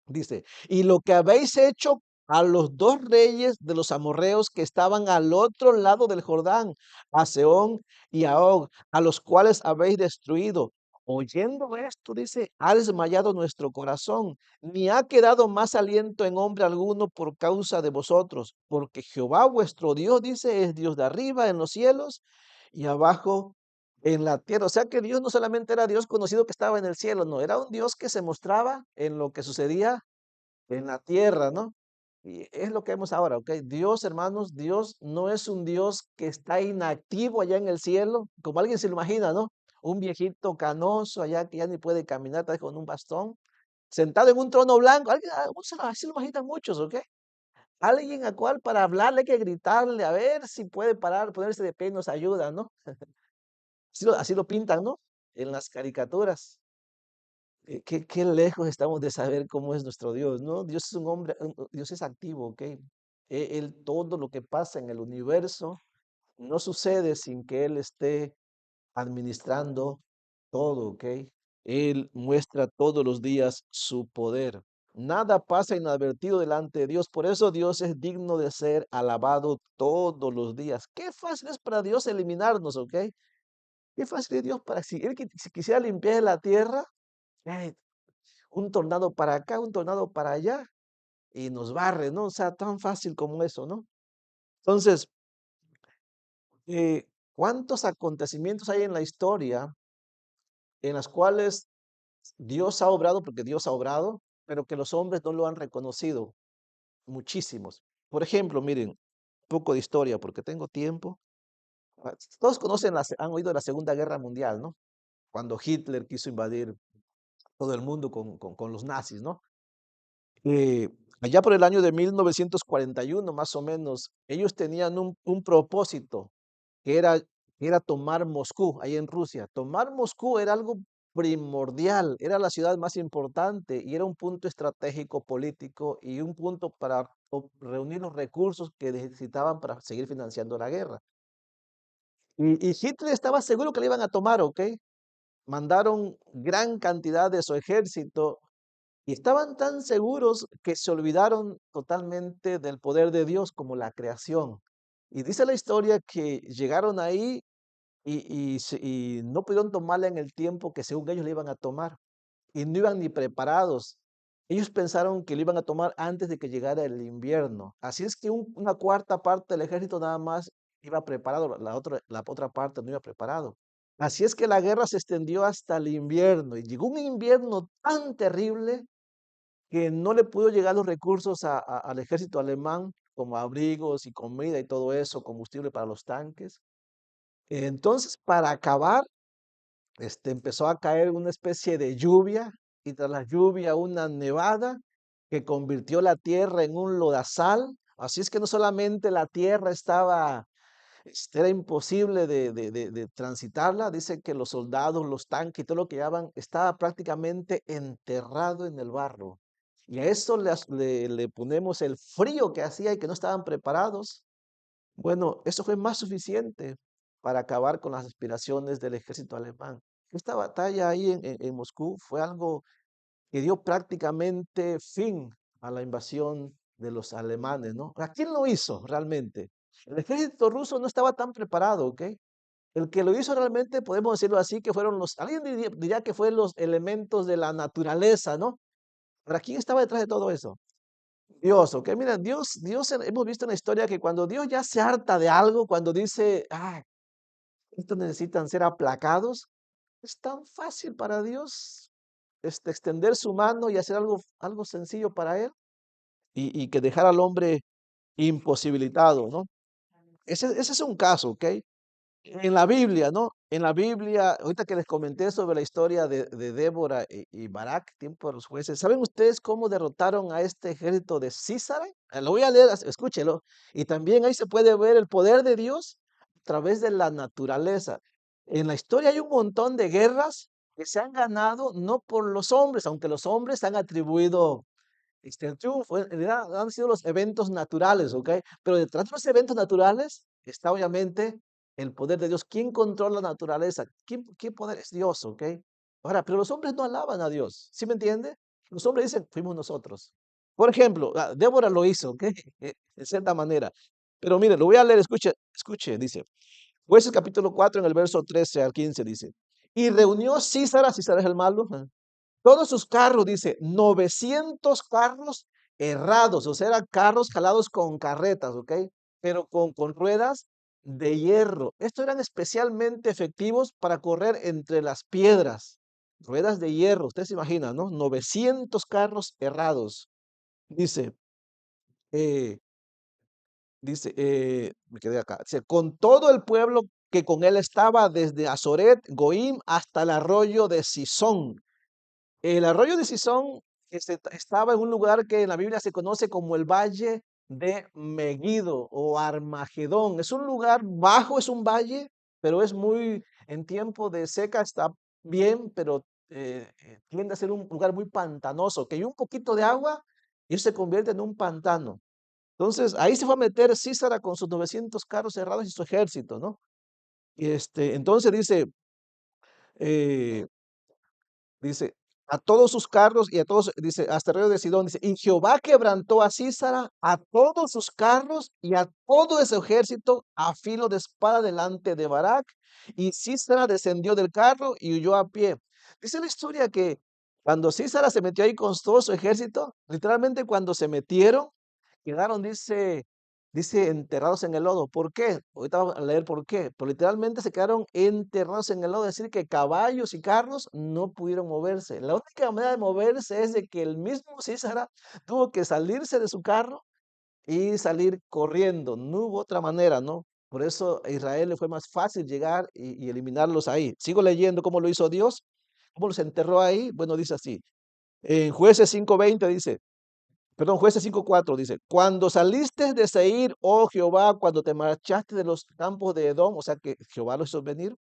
Dice, y lo que habéis hecho a los dos reyes de los amorreos que estaban al otro lado del Jordán, a Sehón y a Og, a los cuales habéis destruido. Oyendo esto, dice, ha desmayado nuestro corazón, ni ha quedado más aliento en hombre alguno por causa de vosotros, porque Jehová vuestro Dios, dice, es Dios de arriba en los cielos y abajo en la tierra. O sea que Dios no solamente era Dios conocido que estaba en el cielo, no, era un Dios que se mostraba en lo que sucedía en la tierra, ¿no? Y es lo que vemos ahora, ¿ok? Dios, hermanos, Dios no es un Dios que está inactivo allá en el cielo, como alguien se lo imagina, ¿no? Un viejito canoso allá que ya ni puede caminar, está con un bastón, sentado en un trono blanco. Así lo imaginan muchos, ¿ok? Alguien a cual para hablarle hay que gritarle a ver si puede parar, ponerse de pie y nos ayuda, ¿no? Así lo pintan, ¿no? En las caricaturas. Qué lejos estamos de saber cómo es nuestro Dios, ¿no? Dios es un hombre, Dios es activo, ¿ok? Él, todo lo que pasa en el universo no sucede sin que Él esté administrando todo, ¿ok? Él muestra todos los días su poder. Nada pasa inadvertido delante de Dios. Por eso Dios es digno de ser alabado todos los días. Qué fácil es para Dios eliminarnos, ¿ok? Qué fácil es Dios para si quisiera limpiar la tierra, eh, un tornado para acá, un tornado para allá, y nos barre, ¿no? O sea, tan fácil como eso, ¿no? Entonces, ¿cuántos acontecimientos hay en la historia en las cuales Dios ha obrado, porque Dios ha obrado, pero que los hombres no lo han reconocido? Muchísimos. Por ejemplo, miren, un poco de historia, porque tengo tiempo. Todos conocen, han oído de la Segunda Guerra Mundial, ¿no? Cuando Hitler quiso invadir todo el mundo con los nazis, ¿no? Eh, Allá por el año de 1941, más o menos, ellos tenían un propósito, que era, que era tomar Moscú, ahí en Rusia. Tomar Moscú era algo primordial, era la ciudad más importante y era un punto estratégico político y un punto para reunir los recursos que necesitaban para seguir financiando la guerra. Y Hitler estaba seguro que le iban a tomar, ¿ok? Mandaron gran cantidad de su ejército y estaban tan seguros que se olvidaron totalmente del poder de Dios como la creación. Y dice la historia que llegaron ahí y no pudieron tomarla en el tiempo que según ellos le iban a tomar. Y no iban ni preparados. Ellos pensaron que lo iban a tomar antes de que llegara el invierno. Así es que una cuarta parte del ejército nada más iba preparado, la otra parte no iba preparado. Así es que la guerra se extendió hasta el invierno y llegó un invierno tan terrible que no le pudo llegar los recursos al ejército alemán, como abrigos y comida y todo eso, combustible para los tanques. Entonces, para acabar, empezó a caer una especie de lluvia y tras la lluvia una nevada que convirtió la tierra en un lodazal. Así es que no solamente la tierra estaba, era imposible de transitarla, dice que los soldados, los tanques y todo lo que llevaban estaba prácticamente enterrado en el barro. Y a eso le ponemos el frío que hacía y que no estaban preparados. Bueno, eso fue más suficiente para acabar con las aspiraciones del ejército alemán. Esta batalla ahí en Moscú fue algo que dio prácticamente fin a la invasión de los alemanes, ¿no? ¿A quién lo hizo realmente? El ejército ruso no estaba tan preparado, ¿ok? El que lo hizo realmente, podemos decirlo así, que fueron alguien diría que fueron los elementos de la naturaleza, ¿no? ¿Para quién estaba detrás de todo eso? Dios, ¿ok? Mira, Dios, hemos visto en la historia que cuando Dios ya se harta de algo, cuando dice, estos necesitan ser aplacados, es tan fácil para Dios extender su mano y hacer algo sencillo para Él y que dejar al hombre imposibilitado, ¿no? Ese es un caso, ¿ok? En la Biblia, ¿no? En la Biblia, ahorita que les comenté sobre la historia de Débora y Barak, tiempo de los jueces, ¿saben ustedes cómo derrotaron a este ejército de Císara? Lo voy a leer, escúchelo. Y también ahí se puede ver el poder de Dios a través de la naturaleza. En la historia hay un montón de guerras que se han ganado no por los hombres, aunque los hombres han atribuido el triunfo. En realidad han sido los eventos naturales, ¿ok? Pero detrás de los eventos naturales está obviamente el poder de Dios. ¿Quién controla la naturaleza? ¿Qué poder es Dios, ok? Ahora, pero los hombres no alaban a Dios, ¿sí me entiende? Los hombres dicen, fuimos nosotros. Por ejemplo, Débora lo hizo, ¿ok? De cierta manera. Pero mire, lo voy a leer, escuche, dice. Jueces capítulo 4 en el verso 13 al 15 dice. Y reunió Císara es el malo, todos sus carros, dice, 900 carros errados, o sea, eran carros jalados con carretas, ¿ok? Pero con ruedas de hierro. Estos eran especialmente efectivos para correr entre las piedras. Ruedas de hierro, usted se imagina, ¿no? 900 carros errados. Dice, me quedé acá. Dice, con todo el pueblo que con él estaba, desde Azoret, Goim, hasta el arroyo de Sison. El arroyo de Sison estaba en un lugar que en la Biblia se conoce como el Valle de Megiddo o Armagedón. Es un lugar bajo, es un valle, pero es muy, en tiempo de seca está bien, pero tiende a ser un lugar muy pantanoso, que hay un poquito de agua y se convierte en un pantano. Entonces, ahí se fue a meter Císara con sus 900 carros cerrados y su ejército, ¿no? Y entonces eh, dice, a todos sus carros y a todos, dice, hasta el río de Sidón, dice, y Jehová quebrantó a Císara, a todos sus carros y a todo ese ejército a filo de espada delante de Barak, y Císara descendió del carro y huyó a pie. Dice la historia que cuando Císara se metió ahí con todo su ejército, literalmente cuando se metieron, quedaron, dice, enterrados en el lodo. ¿Por qué? Ahorita vamos a leer por qué. Pero literalmente se quedaron enterrados en el lodo. Es decir, que caballos y carros no pudieron moverse. La única manera de moverse es de que el mismo Císara tuvo que salirse de su carro y salir corriendo. No hubo otra manera, ¿no? Por eso a Israel le fue más fácil llegar y eliminarlos ahí. Sigo leyendo cómo lo hizo Dios, cómo los enterró ahí. Bueno, dice así. En Jueces 5:20 dice, perdón, Jueces 5:4 dice, cuando saliste de Seir, oh Jehová, cuando te marchaste de los campos de Edom, o sea que Jehová los hizo venir,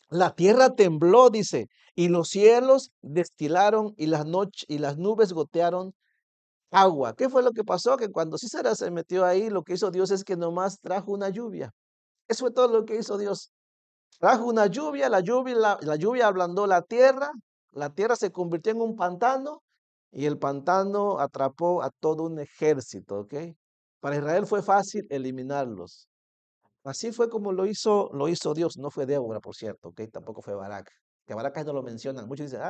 la tierra tembló, dice, y los cielos destilaron y y las nubes gotearon agua. ¿Qué fue lo que pasó? Que cuando Císara se metió ahí, lo que hizo Dios es que nomás trajo una lluvia. Eso fue todo lo que hizo Dios. Trajo una lluvia, la lluvia ablandó la tierra se convirtió en un pantano y el pantano atrapó a todo un ejército, ¿ok? Para Israel fue fácil eliminarlos. Así fue como lo hizo Dios. No fue Débora, por cierto, ¿ok? Tampoco fue Barak. Que Barak ahí no lo mencionan. Muchos dicen,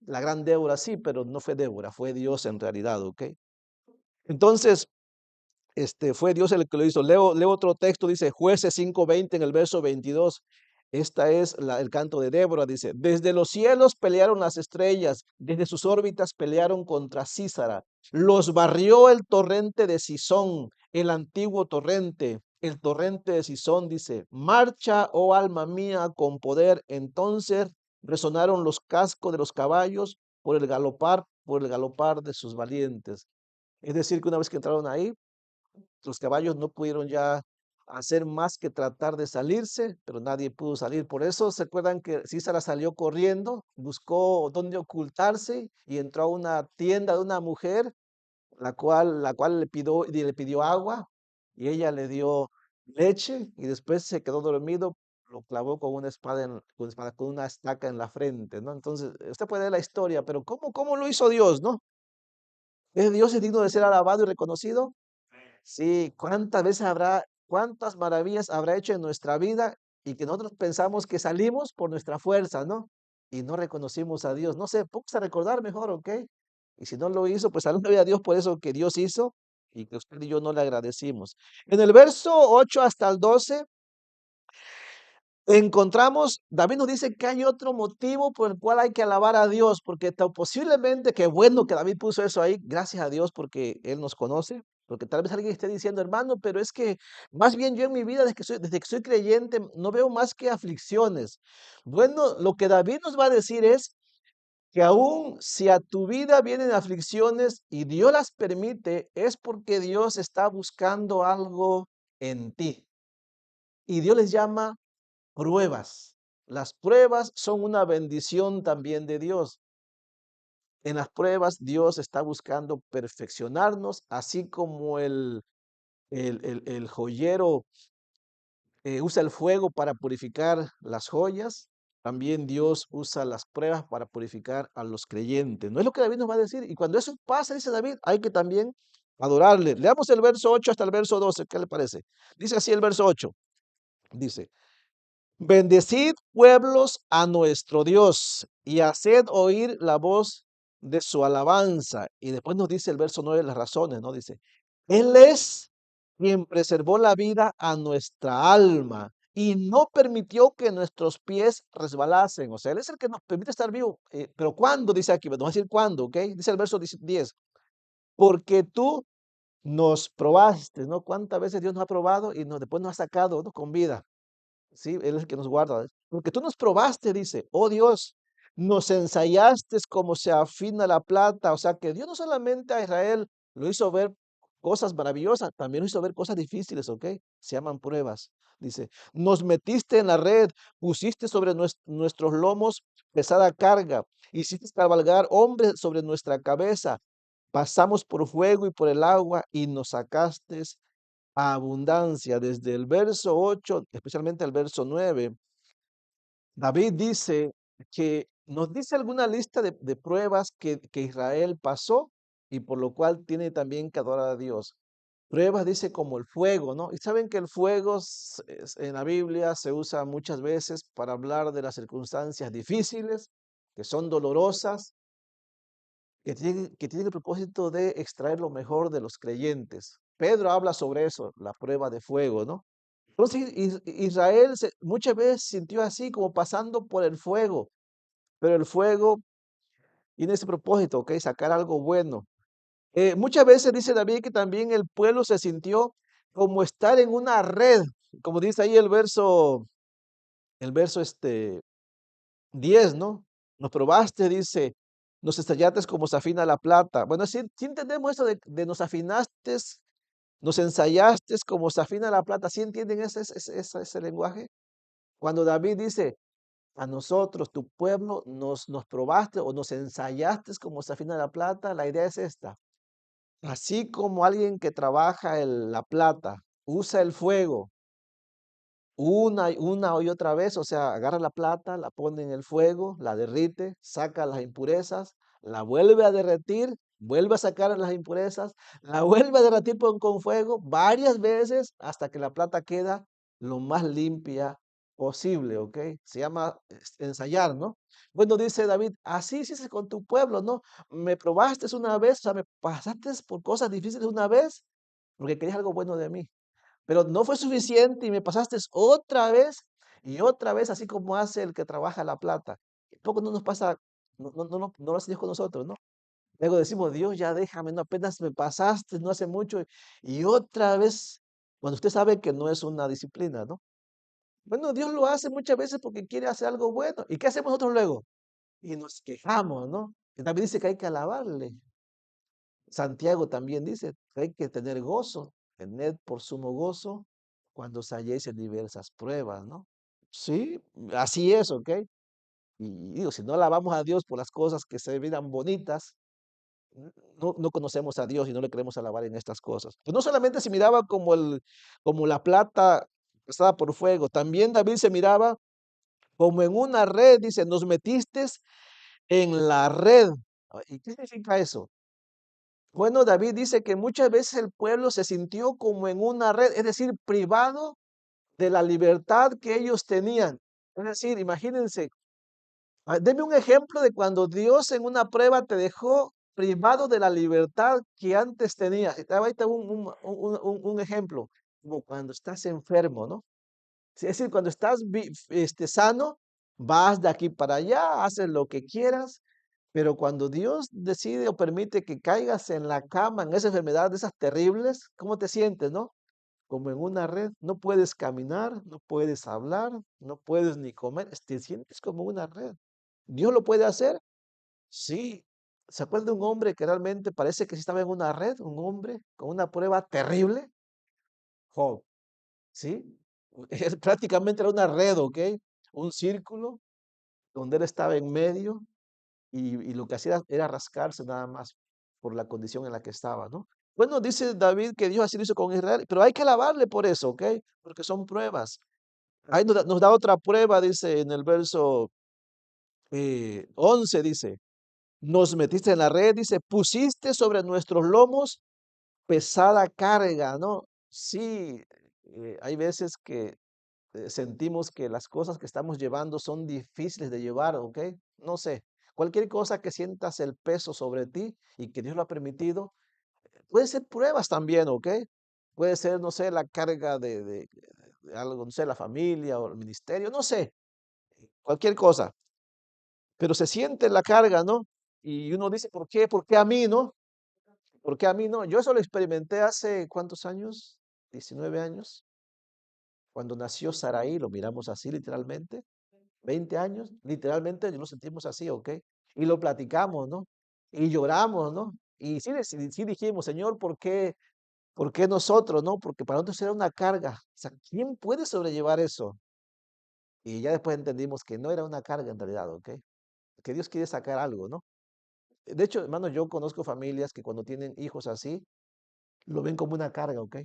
la gran Débora sí, pero no fue Débora, fue Dios en realidad, ¿ok? Entonces, fue Dios el que lo hizo. Leo otro texto, dice Jueces 5:20 en el verso 22. Esta es el canto de Débora, dice, desde los cielos pelearon las estrellas, desde sus órbitas pelearon contra Císara. Los barrió el torrente de Sison, el antiguo torrente. El torrente de Sison dice, marcha, oh alma mía, con poder. Entonces resonaron los cascos de los caballos por el galopar de sus valientes. Es decir, que una vez que entraron ahí, los caballos no pudieron ya hacer más que tratar de salirse, pero nadie pudo salir. Por eso se acuerdan que Císara salió corriendo, buscó dónde ocultarse y entró a una tienda de una mujer, la cual le pidió agua y ella le dio leche y después se quedó dormido, lo clavó con una espada, con una estaca en la frente, ¿no? Entonces, usted puede ver la historia, pero ¿cómo lo hizo Dios, no? Dios es digno de ser alabado y reconocido. Sí, cuántas maravillas habrá hecho en nuestra vida y que nosotros pensamos que salimos por nuestra fuerza, ¿no? Y no reconocimos a Dios. No sé, póngase a recordar mejor, ¿ok? Y si no lo hizo, pues alabé a Dios por eso que Dios hizo y que usted y yo no le agradecimos. En el verso 8 hasta el 12 encontramos, David nos dice que hay otro motivo por el cual hay que alabar a Dios, porque posiblemente, qué bueno que David puso eso ahí, gracias a Dios porque Él nos conoce, porque tal vez alguien esté diciendo, hermano, pero es que más bien yo en mi vida, desde que soy creyente, no veo más que aflicciones. Bueno, lo que David nos va a decir es que aún si a tu vida vienen aflicciones y Dios las permite, es porque Dios está buscando algo en ti. Y Dios les llama pruebas. Las pruebas son una bendición también de Dios. En las pruebas Dios está buscando perfeccionarnos, así como el joyero usa el fuego para purificar las joyas. También Dios usa las pruebas para purificar a los creyentes. ¿No es lo que David nos va a decir? Y cuando eso pasa, dice David, hay que también adorarle. Leamos el verso 8 hasta el verso 12. ¿Qué le parece? Dice así el verso 8. Dice, bendecid pueblos a nuestro Dios y haced oír la voz de su alabanza. Y después nos dice el verso 9 las razones, ¿no? Dice, Él es quien preservó la vida a nuestra alma y no permitió que nuestros pies resbalasen. O sea, Él es el que nos permite estar vivos. Pero ¿cuándo? Dice aquí, vamos a decir cuándo, ¿ok? Dice el verso 10. porque tú nos probaste, ¿no? ¿Cuántas veces Dios nos ha probado y después nos ha sacado, ¿no? Con vida? Sí, Él es el que nos guarda. Porque tú nos probaste, dice, oh Dios, nos ensayaste como se afina la plata. O sea que Dios no solamente a Israel lo hizo ver cosas maravillosas, también lo hizo ver cosas difíciles, ¿ok? Se llaman pruebas. Dice, nos metiste en la red, pusiste sobre nuestros lomos pesada carga, hiciste cabalgar hombres sobre nuestra cabeza. Pasamos por fuego y por el agua y nos sacaste a abundancia. Desde el verso 8, especialmente el verso 9, David dice que nos dice alguna lista de pruebas que Israel pasó y por lo cual tiene también que adorar a Dios. Pruebas dice como el fuego, ¿no? Y saben que el fuego en la Biblia se usa muchas veces para hablar de las circunstancias difíciles, que son dolorosas, que tienen el propósito de extraer lo mejor de los creyentes. Pedro habla sobre eso, la prueba de fuego, ¿no? Entonces Israel muchas veces sintió así como pasando por el fuego, pero el fuego tiene ese propósito, ¿ok? Sacar algo bueno. Muchas veces dice David que también el pueblo se sintió como estar en una red, como dice ahí el verso 10, ¿no? Nos probaste, dice, nos estallaste como se afina la plata. Bueno, sí entendemos eso de nos afinaste, nos ensayaste como se afina la plata. ¿Sí entienden ese lenguaje? Cuando David dice, a nosotros, tu pueblo, nos probaste o nos ensayaste como se afina la plata, la idea es esta. Así como alguien que trabaja la plata, usa el fuego una y otra vez, o sea, agarra la plata, la pone en el fuego, la derrite, saca las impurezas, la vuelve a derretir, vuelve a sacar las impurezas, la vuelve a derretir con fuego varias veces hasta que la plata queda lo más limpia posible, ¿ok? Se llama ensayar, ¿no? Bueno, dice David, así hiciste con tu pueblo, ¿no? Me probaste una vez, o sea, me pasaste por cosas difíciles una vez porque querías algo bueno de mí. Pero no fue suficiente y me pasaste otra vez y otra vez, así como hace el que trabaja la plata. Poco no nos pasa, no lo hace Dios con nosotros, ¿no? Luego decimos, Dios, ya déjame, no apenas me pasaste, no hace mucho, y otra vez, cuando usted sabe que no es una disciplina, ¿no? Bueno, Dios lo hace muchas veces porque quiere hacer algo bueno. ¿Y qué hacemos nosotros luego? Y nos quejamos, ¿no? Y también dice que hay que alabarle. Santiago también dice que hay que tener gozo, tened por sumo gozo cuando os halléis en diversas pruebas, ¿no? Sí, así es, ¿ok? Y digo, si no alabamos a Dios por las cosas que se miran bonitas, no conocemos a Dios y no le queremos alabar en estas cosas. Pues no solamente se miraba como la plata estaba por fuego, también David se miraba como en una red, dice, nos metiste en la red. ¿Y qué significa eso? Bueno, David dice que muchas veces el pueblo se sintió como en una red, es decir, privado de la libertad que ellos tenían. Es decir, imagínense, deme un ejemplo de cuando Dios en una prueba te dejó privado de la libertad que antes tenías. Ahí está un ejemplo, como cuando estás enfermo, ¿no? Es decir, cuando estás sano, vas de aquí para allá, haces lo que quieras, pero cuando Dios decide o permite que caigas en la cama, en esa enfermedad de esas terribles, ¿cómo te sientes, no? Como en una red, no puedes caminar, no puedes hablar, no puedes ni comer, te sientes como una red. ¿Dios lo puede hacer? Sí. ¿Se acuerda de un hombre que realmente parece que sí estaba en una red? Un hombre con una prueba terrible. Job. ¿Sí? Él prácticamente era una red, ¿ok? Un círculo donde él estaba en medio y lo que hacía era rascarse nada más por la condición en la que estaba, ¿no? Bueno, dice David que Dios así lo hizo con Israel, pero hay que alabarle por eso, ¿ok? Porque son pruebas. Ahí nos da otra prueba, dice en el verso 11, dice, nos metiste en la red, dice, pusiste sobre nuestros lomos pesada carga, ¿no? Sí, hay veces que sentimos que las cosas que estamos llevando son difíciles de llevar, ¿ok? No sé, cualquier cosa que sientas el peso sobre ti y que Dios lo ha permitido, puede ser pruebas también, ¿ok? Puede ser, no sé, la carga de algo, no sé, la familia o el ministerio, no sé, cualquier cosa, pero se siente la carga, ¿no? Y uno dice, ¿por qué? ¿Por qué a mí, no? ¿Por qué a mí no? Yo eso lo experimenté hace, ¿cuántos años? 19 años. Cuando nació Saraí, lo miramos así literalmente. 20 años, literalmente lo sentimos así, ¿ok? Y lo platicamos, ¿no? Y lloramos, ¿no? Y sí dijimos, Señor, ¿por qué nosotros, no? Porque para nosotros era una carga. O sea, ¿quién puede sobrellevar eso? Y ya después entendimos que no era una carga en realidad, ¿ok? Que Dios quiere sacar algo, ¿no? De hecho, hermano, yo conozco familias que cuando tienen hijos así, lo ven como una carga, ¿ok?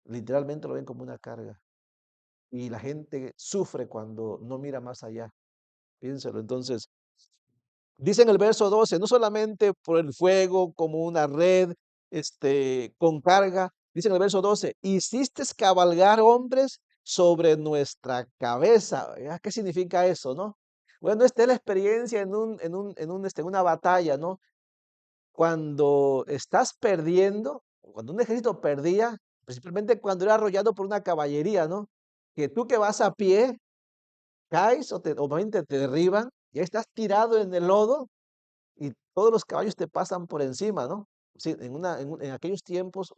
Literalmente lo ven como una carga. Y la gente sufre cuando no mira más allá. Piénselo. Entonces, dice en el verso 12, no solamente por el fuego como una red, con carga, dice en el verso 12, hiciste cabalgar hombres sobre nuestra cabeza. ¿Qué significa eso, no? Bueno, esta es la experiencia en una batalla, ¿no? Cuando estás perdiendo, cuando un ejército perdía, principalmente cuando era arrollado por una caballería, ¿no? Que tú que vas a pie, caes o más bien te derriban, ya estás tirado en el lodo y todos los caballos te pasan por encima, ¿no? Sí, en aquellos tiempos,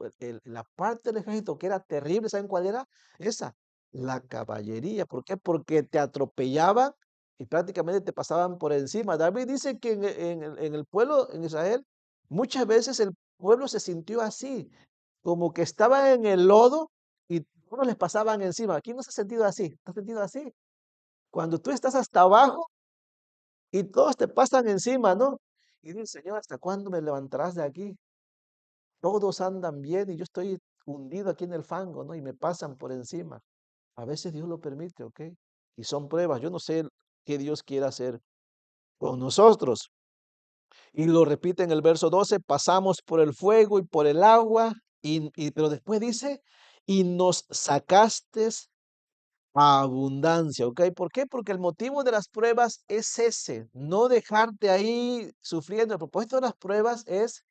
la parte del ejército que era terrible, ¿saben cuál era? Esa, la caballería. ¿Por qué? Porque te atropellaban y prácticamente te pasaban por encima. David dice que en el pueblo, en Israel, muchas veces el pueblo se sintió así, como que estaba en el lodo y todos les pasaban encima. ¿Quién no se ha sentido así? ¿Te has sentido así? Cuando tú estás hasta abajo y todos te pasan encima, ¿no? Y dices, Señor, ¿hasta cuándo me levantarás de aquí? Todos andan bien y yo estoy hundido aquí en el fango, ¿no? Y me pasan por encima. A veces Dios lo permite, ¿ok? Y son pruebas. Yo no sé qué Dios quiere hacer con nosotros. Y lo repite en el verso 12, pasamos por el fuego y por el agua, pero después dice, y nos sacaste a abundancia, ¿ok? ¿Por qué? Porque el motivo de las pruebas es ese, no dejarte ahí sufriendo. El propósito de las pruebas es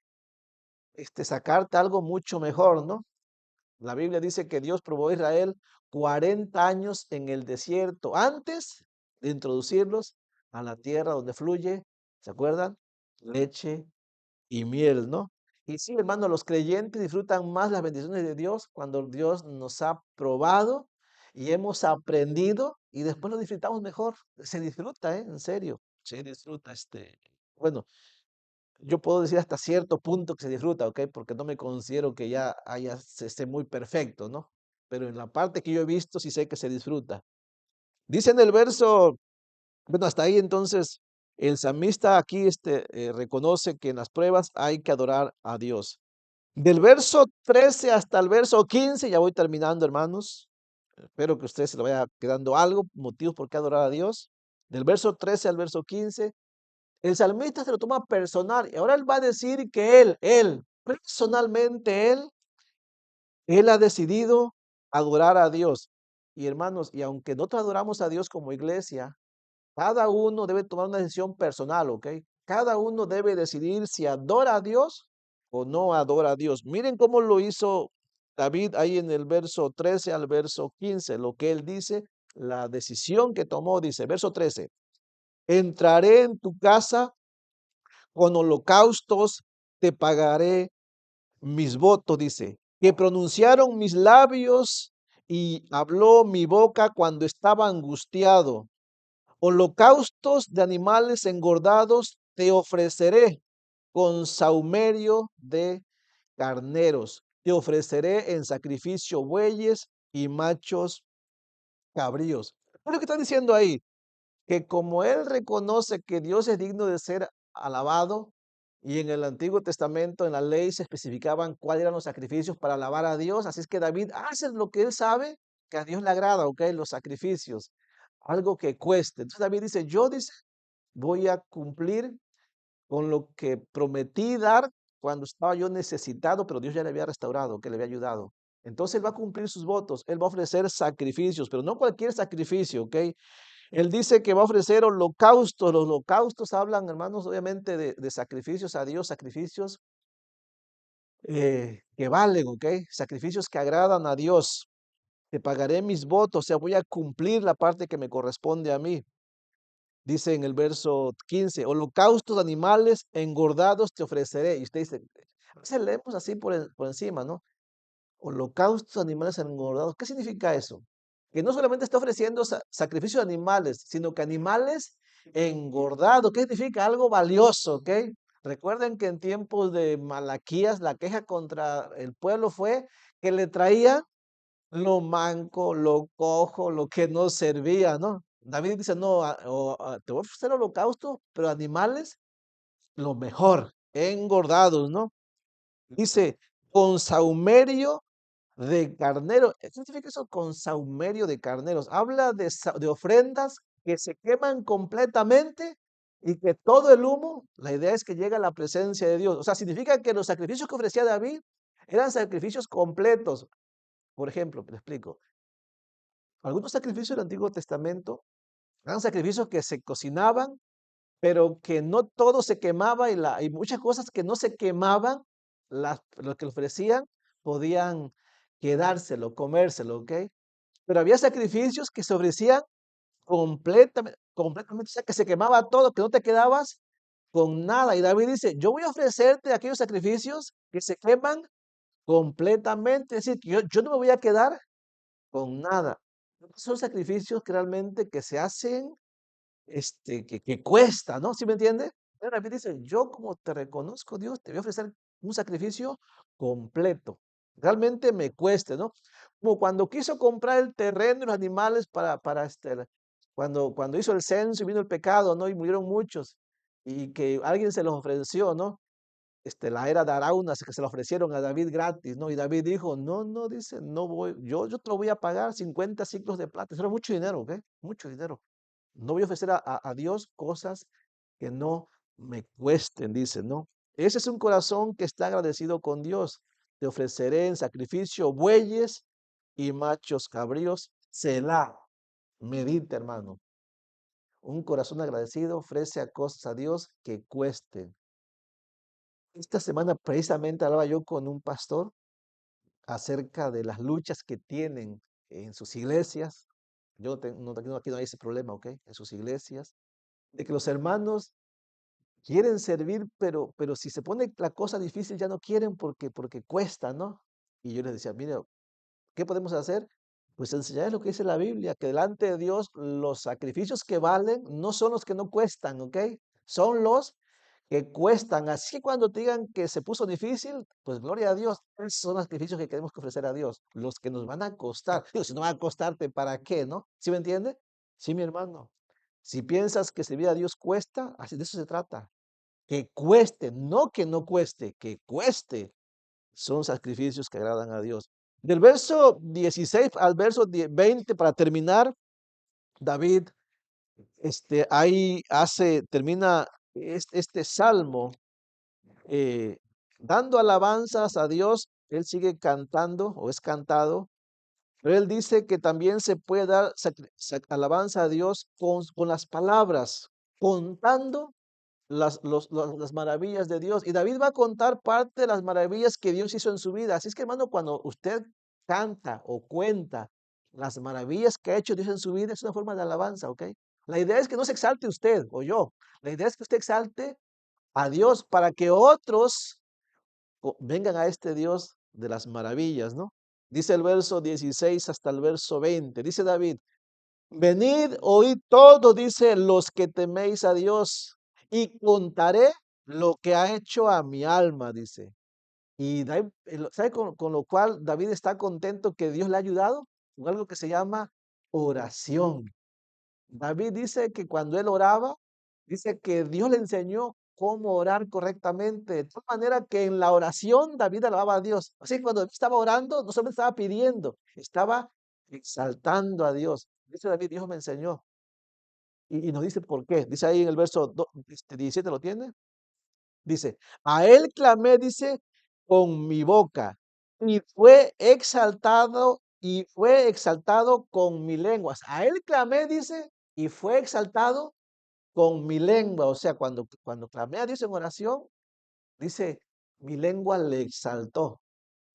sacarte algo mucho mejor, ¿no? La Biblia dice que Dios probó a Israel 40 años en el desierto antes de introducirlos a la tierra donde fluye, ¿se acuerdan? Leche y miel, ¿no? Y sí, hermano, los creyentes disfrutan más las bendiciones de Dios cuando Dios nos ha probado y hemos aprendido y después lo disfrutamos mejor. Se disfruta, ¿eh? En serio, se disfruta bueno, yo puedo decir hasta cierto punto que se disfruta, ¿ok? Porque no me considero que ya esté muy perfecto, ¿no? Pero en la parte que yo he visto sí sé que se disfruta. Dice en el verso, bueno, hasta ahí entonces el salmista aquí reconoce que en las pruebas hay que adorar a Dios. Del verso 13 hasta el verso 15, ya voy terminando, hermanos. Espero que a ustedes se le vaya quedando algo, motivos por qué adorar a Dios. Del verso 13 al verso 15, el salmista se lo toma personal y ahora él va a decir que personalmente él ha decidido adorar a Dios. Y hermanos, y aunque nosotros adoramos a Dios como iglesia, cada uno debe tomar una decisión personal, ¿ok? Cada uno debe decidir si adora a Dios o no adora a Dios. Miren cómo lo hizo David ahí en el verso 13 al verso 15, lo que él dice, la decisión que tomó, dice, verso 13, entraré en tu casa con holocaustos, te pagaré mis votos, dice, que pronunciaron mis labios y habló mi boca cuando estaba angustiado. Holocaustos de animales engordados te ofreceré con saumerio de carneros. Te ofreceré en sacrificio bueyes y machos cabríos. ¿Qué es lo que está diciendo ahí? Que como él reconoce que Dios es digno de ser alabado, y en el Antiguo Testamento, en la ley, se especificaban cuáles eran los sacrificios para alabar a Dios, así es que David hace lo que él sabe que a Dios le agrada, ¿ok? Los sacrificios, algo que cueste. Entonces David dice, voy a cumplir con lo que prometí dar cuando estaba yo necesitado, pero Dios ya le había restaurado, que le había ayudado. Entonces él va a cumplir sus votos, él va a ofrecer sacrificios, pero no cualquier sacrificio, ¿ok? Él dice que va a ofrecer holocaustos. Los holocaustos hablan, hermanos, obviamente de sacrificios a Dios, sacrificios que valen, ¿ok? Sacrificios que agradan a Dios. Te pagaré mis votos, o sea, voy a cumplir la parte que me corresponde a mí. Dice en el verso 15, holocaustos de animales engordados te ofreceré. Y usted dice, A veces leemos así por encima, ¿no? Holocaustos animales engordados. ¿Qué significa eso? Que no solamente está ofreciendo sacrificios de animales, sino que animales engordados. ¿Qué significa? Algo valioso, ¿ok? Recuerden que en tiempos de Malaquías la queja contra el pueblo fue que le traían lo manco, lo cojo, lo que no servía, ¿no? David dice, no, te voy a ofrecer holocausto, pero animales, lo mejor, engordados, ¿no? Dice, con saumerio de carnero. ¿Qué significa eso con saumerio de carneros? Habla de ofrendas que se queman completamente y que todo el humo, la idea es que llega a la presencia de Dios. O sea, significa que los sacrificios que ofrecía David eran sacrificios completos. Por ejemplo, te explico. Algunos sacrificios del Antiguo Testamento eran sacrificios que se cocinaban, pero que no todo se quemaba y muchas cosas que no se quemaban, lo que ofrecían, podían quedárselo, comérselo, ¿ok? Pero había sacrificios que se ofrecían completamente, o sea, que se quemaba todo, que no te quedabas con nada. Y David dice, yo voy a ofrecerte aquellos sacrificios que se queman completamente, es decir, que yo no me voy a quedar con nada. Son sacrificios que realmente que se hacen que cuesta, ¿no? ¿Sí me entiende? Pero David dice, yo como te reconozco, Dios, te voy a ofrecer un sacrificio completo. Realmente me cueste, ¿no? Como cuando quiso comprar el terreno y los animales cuando hizo el censo y vino el pecado, ¿no? Y murieron muchos. Y que alguien se los ofreció, ¿no? La era de Arauna, que se lo ofrecieron a David gratis, ¿no? Y David dijo, no, no, dice, no voy, yo te lo voy a pagar 50 ciclos de plata. Eso era mucho dinero, ¿ok? Mucho dinero. No voy a ofrecer a Dios cosas que no me cuesten, dice, ¿no? Ese es un corazón que está agradecido con Dios. Te ofreceré en sacrificio bueyes y machos cabríos. Selah, medita, hermano. Un corazón agradecido ofrece a cosas a Dios que cuesten. Esta semana precisamente hablaba yo con un pastor acerca de las luchas que tienen en sus iglesias. Yo aquí no hay ese problema, ¿ok? En sus iglesias, de que los hermanos quieren servir, pero si se pone la cosa difícil ya no quieren porque cuesta, ¿no? Y yo les decía, mire, ¿qué podemos hacer? Pues enseñar lo que dice la Biblia, que delante de Dios los sacrificios que valen no son los que no cuestan, ¿ok? Son los que cuestan. Así que cuando te digan que se puso difícil, pues gloria a Dios. Esos son los sacrificios que queremos que ofrecer a Dios, los que nos van a costar. Digo, si no van a costarte, ¿para qué, no? ¿Sí me entiende? Sí, mi hermano. Si piensas que servir a Dios cuesta, así de eso se trata. Que cueste, no que no cueste, que cueste. Son sacrificios que agradan a Dios. Del verso 16 al verso 20, para terminar, David, termina este salmo eh, dando alabanzas a Dios. Él sigue cantando o es cantado, pero él dice que también se puede dar alabanza a Dios con las palabras, contando las maravillas de Dios. Y David va a contar parte de las maravillas que Dios hizo en su vida. Así es que, hermano, cuando usted canta o cuenta las maravillas que ha hecho Dios en su vida, es una forma de alabanza, ¿ok? La idea es que no se exalte usted o yo. La idea es que usted exalte a Dios para que otros vengan a este Dios de las maravillas, ¿no? Dice el verso 16 hasta el verso 20. Dice David, venid, oíd todos, dice, los que teméis a Dios, y contaré lo que ha hecho a mi alma, dice. Y ¿sabe con lo cual David está contento que Dios le ha ayudado? Con algo que se llama oración. David dice que cuando él oraba, dice que Dios le enseñó cómo orar correctamente, de tal manera que en la oración David alababa a Dios. Así que cuando David estaba orando, no solamente estaba pidiendo, estaba exaltando a Dios. Dice David, Dios me enseñó. Y nos dice por qué. Dice ahí en el verso 17, ¿lo tiene? Dice, a él clamé, dice, con mi boca, y fue exaltado con mi lengua. A él clamé, dice, y fue exaltado con mi lengua. O sea, cuando clamé a Dios en oración, dice, mi lengua le exaltó.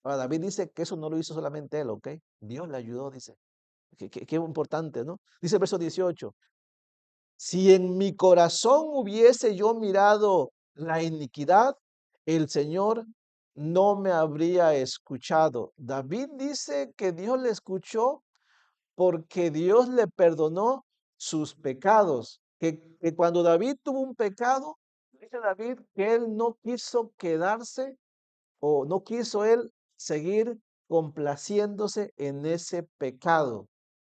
Ahora, David dice que eso no lo hizo solamente él, ¿ok? Dios le ayudó, dice. Qué importante, ¿no? Dice el verso 18, si en mi corazón hubiese yo mirado la iniquidad, el Señor no me habría escuchado. David dice que Dios le escuchó porque Dios le perdonó sus pecados. Que cuando David tuvo un pecado, dice David que él no quiso quedarse o no quiso él seguir complaciéndose en ese pecado.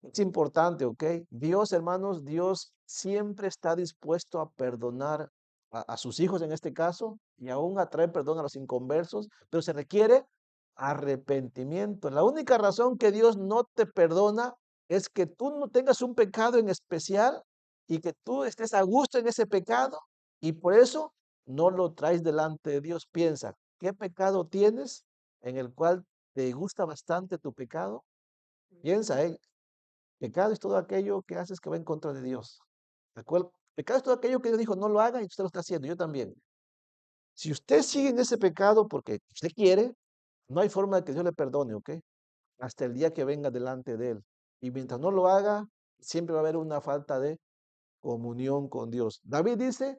Es importante, ¿ok? Dios, hermanos, Dios siempre está dispuesto a perdonar a sus hijos en este caso y aún a traer perdón a los inconversos, pero se requiere arrepentimiento. La única razón que Dios no te perdona es que tú no tengas un pecado en especial y que tú estés a gusto en ese pecado y por eso no lo traes delante de Dios. Piensa, ¿qué pecado tienes en el cual te gusta bastante tu pecado? Piensa, pecado es todo aquello que haces que va en contra de Dios. ¿De acuerdo? Pecado es todo aquello que Dios dijo, no lo haga y usted lo está haciendo, yo también. Si usted sigue en ese pecado porque usted quiere, no hay forma de que Dios le perdone, ¿ok? Hasta el día que venga delante de Él. Y mientras no lo haga, siempre va a haber una falta de comunión con Dios. David dice,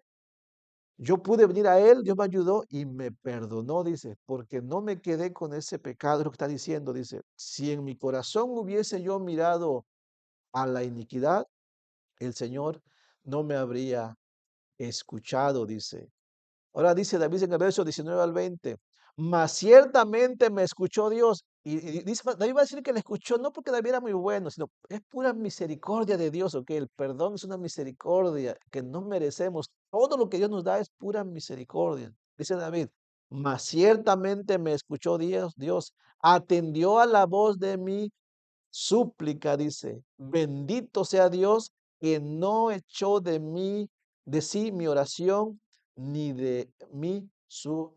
yo pude venir a Él, Dios me ayudó y me perdonó, dice, porque no me quedé con ese pecado, es lo que está diciendo, dice, si en mi corazón hubiese yo mirado a la iniquidad, el Señor no me habría escuchado, dice. Ahora dice David en el verso 19 al 20, mas ciertamente me escuchó Dios. Y dice, David va a decir que le escuchó no porque David era muy bueno, sino es pura misericordia de Dios, ok, el perdón es una misericordia que no merecemos. Todo lo que Dios nos da es pura misericordia. Dice David, mas ciertamente me escuchó Dios atendió a la voz de mi súplica, dice, bendito sea Dios que no echó de sí mi oración, ni de mí su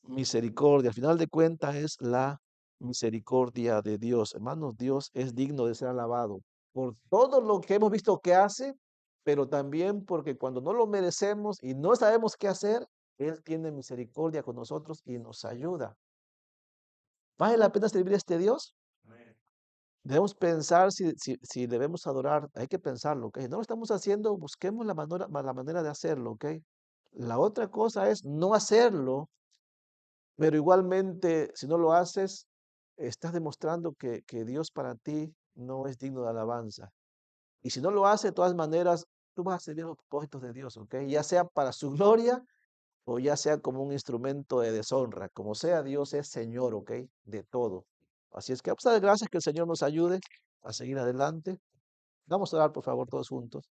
misericordia. Al final de cuentas es la misericordia de Dios. Hermanos, Dios es digno de ser alabado por todo lo que hemos visto que hace, pero también porque cuando no lo merecemos y no sabemos qué hacer, Él tiene misericordia con nosotros y nos ayuda. ¿Vale la pena servir a este Dios? Debemos pensar si debemos adorar, hay que pensarlo, ¿ok? No lo estamos haciendo, busquemos la manera de hacerlo, ¿ok? La otra cosa es no hacerlo, pero igualmente, si no lo haces, estás demostrando que Dios para ti no es digno de alabanza. Y si no lo haces, de todas maneras, tú vas a servir los propósitos de Dios, ¿ok? Ya sea para su gloria o ya sea como un instrumento de deshonra. Como sea, Dios es Señor, ¿ok? De todo. Así es que vamos a dar gracias que el Señor nos ayude a seguir adelante. Vamos a orar, por favor, todos juntos.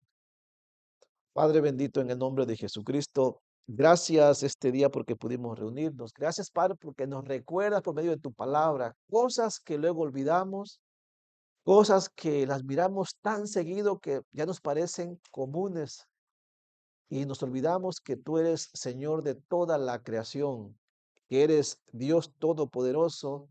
Padre bendito, en el nombre de Jesucristo, gracias este día porque pudimos reunirnos. Gracias, Padre, porque nos recuerdas por medio de tu palabra cosas que luego olvidamos, cosas que las miramos tan seguido que ya nos parecen comunes y nos olvidamos que tú eres Señor de toda la creación, que eres Dios todopoderoso,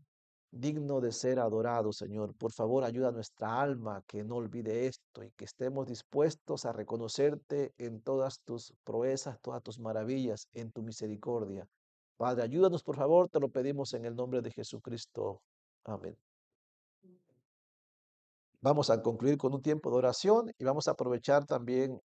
digno de ser adorado, Señor. Por favor, ayuda a nuestra alma que no olvide esto y que estemos dispuestos a reconocerte en todas tus proezas, todas tus maravillas, en tu misericordia. Padre, ayúdanos, por favor, te lo pedimos en el nombre de Jesucristo. Amén. Vamos a concluir con un tiempo de oración y vamos a aprovechar también